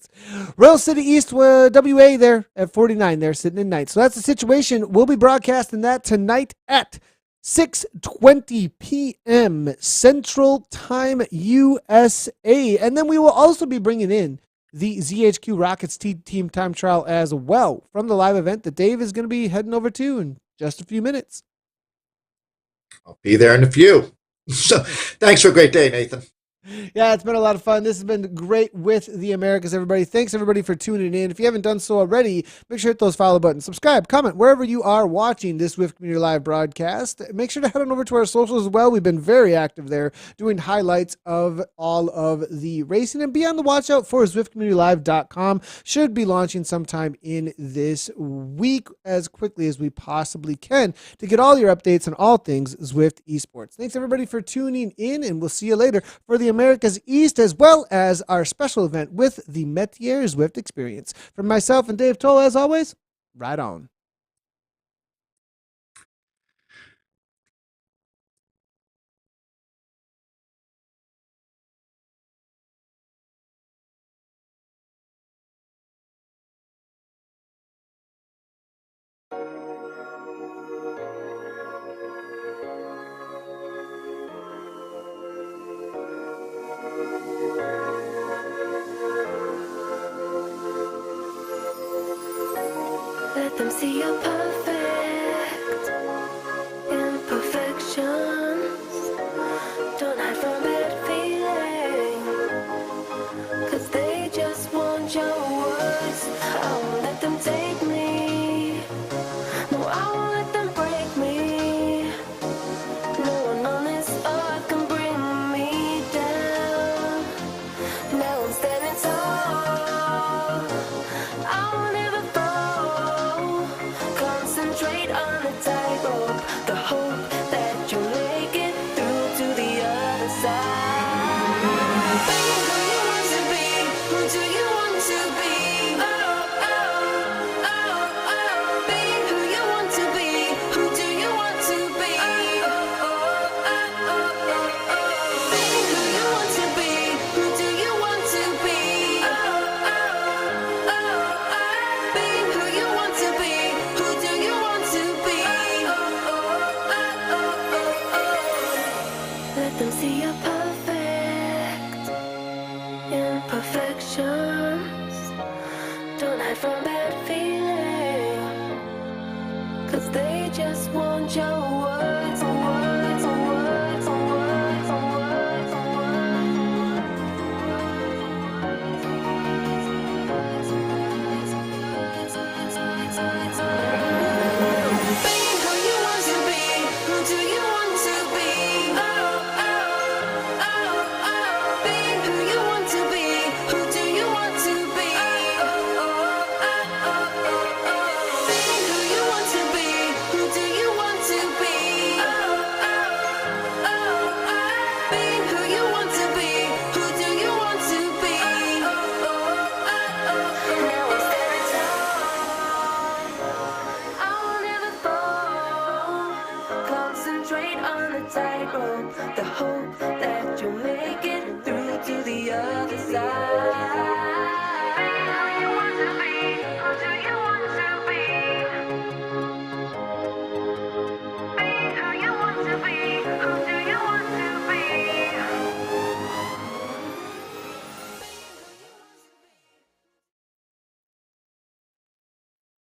Royal City East, WA there at 49 there sitting in ninth. So that's the situation. We'll be broadcasting that tonight at 6:20 p.m. Central Time USA. And then we will also be bringing in the ZHQ Rockets team time trial as well from the live event that Dave is going to be heading over to in just a few minutes. I'll be there in a few. So thanks for a great day, Nathan. Yeah, it's been a lot of fun. This has been great with the Americas, everybody. Thanks, everybody, for tuning in. If you haven't done so already, make sure to hit those follow buttons. Subscribe, comment, wherever you are watching this Zwift Community Live broadcast. Make sure to head on over to our socials as well. We've been very active there, doing highlights of all of the racing. And be on the watch out for ZwiftCommunityLive.com. Should be launching sometime in this week as quickly as we possibly can to get all your updates on all things Zwift esports. Thanks, everybody, for tuning in, and we'll see you later for the America's East, as well as our special event with the Metier Zwift Experience. From myself and Dave Towle, as always, right on. Let them see your perfect imperfections. Don't hide from bad feeling, 'cause they just want your words. I won't let them take me. No, I won't let them break me. No one on this earth can bring me down. Now I'm standing tall. I won't ever fall. Concentrate on the tightrope, the hope that you live. do you want to be? Oh, oh, oh, oh. Be who you want to be. Who do you want to be? Oh, oh, oh, oh, oh, oh. Be who you want to be. Who do you want to be? Oh, oh, oh, oh. Be who you want to be. Who do you want to be? Oh, oh, oh, oh. Now I'm standing tall. I will never fall. Concentrate on the tightrope. The hope that you'll make it.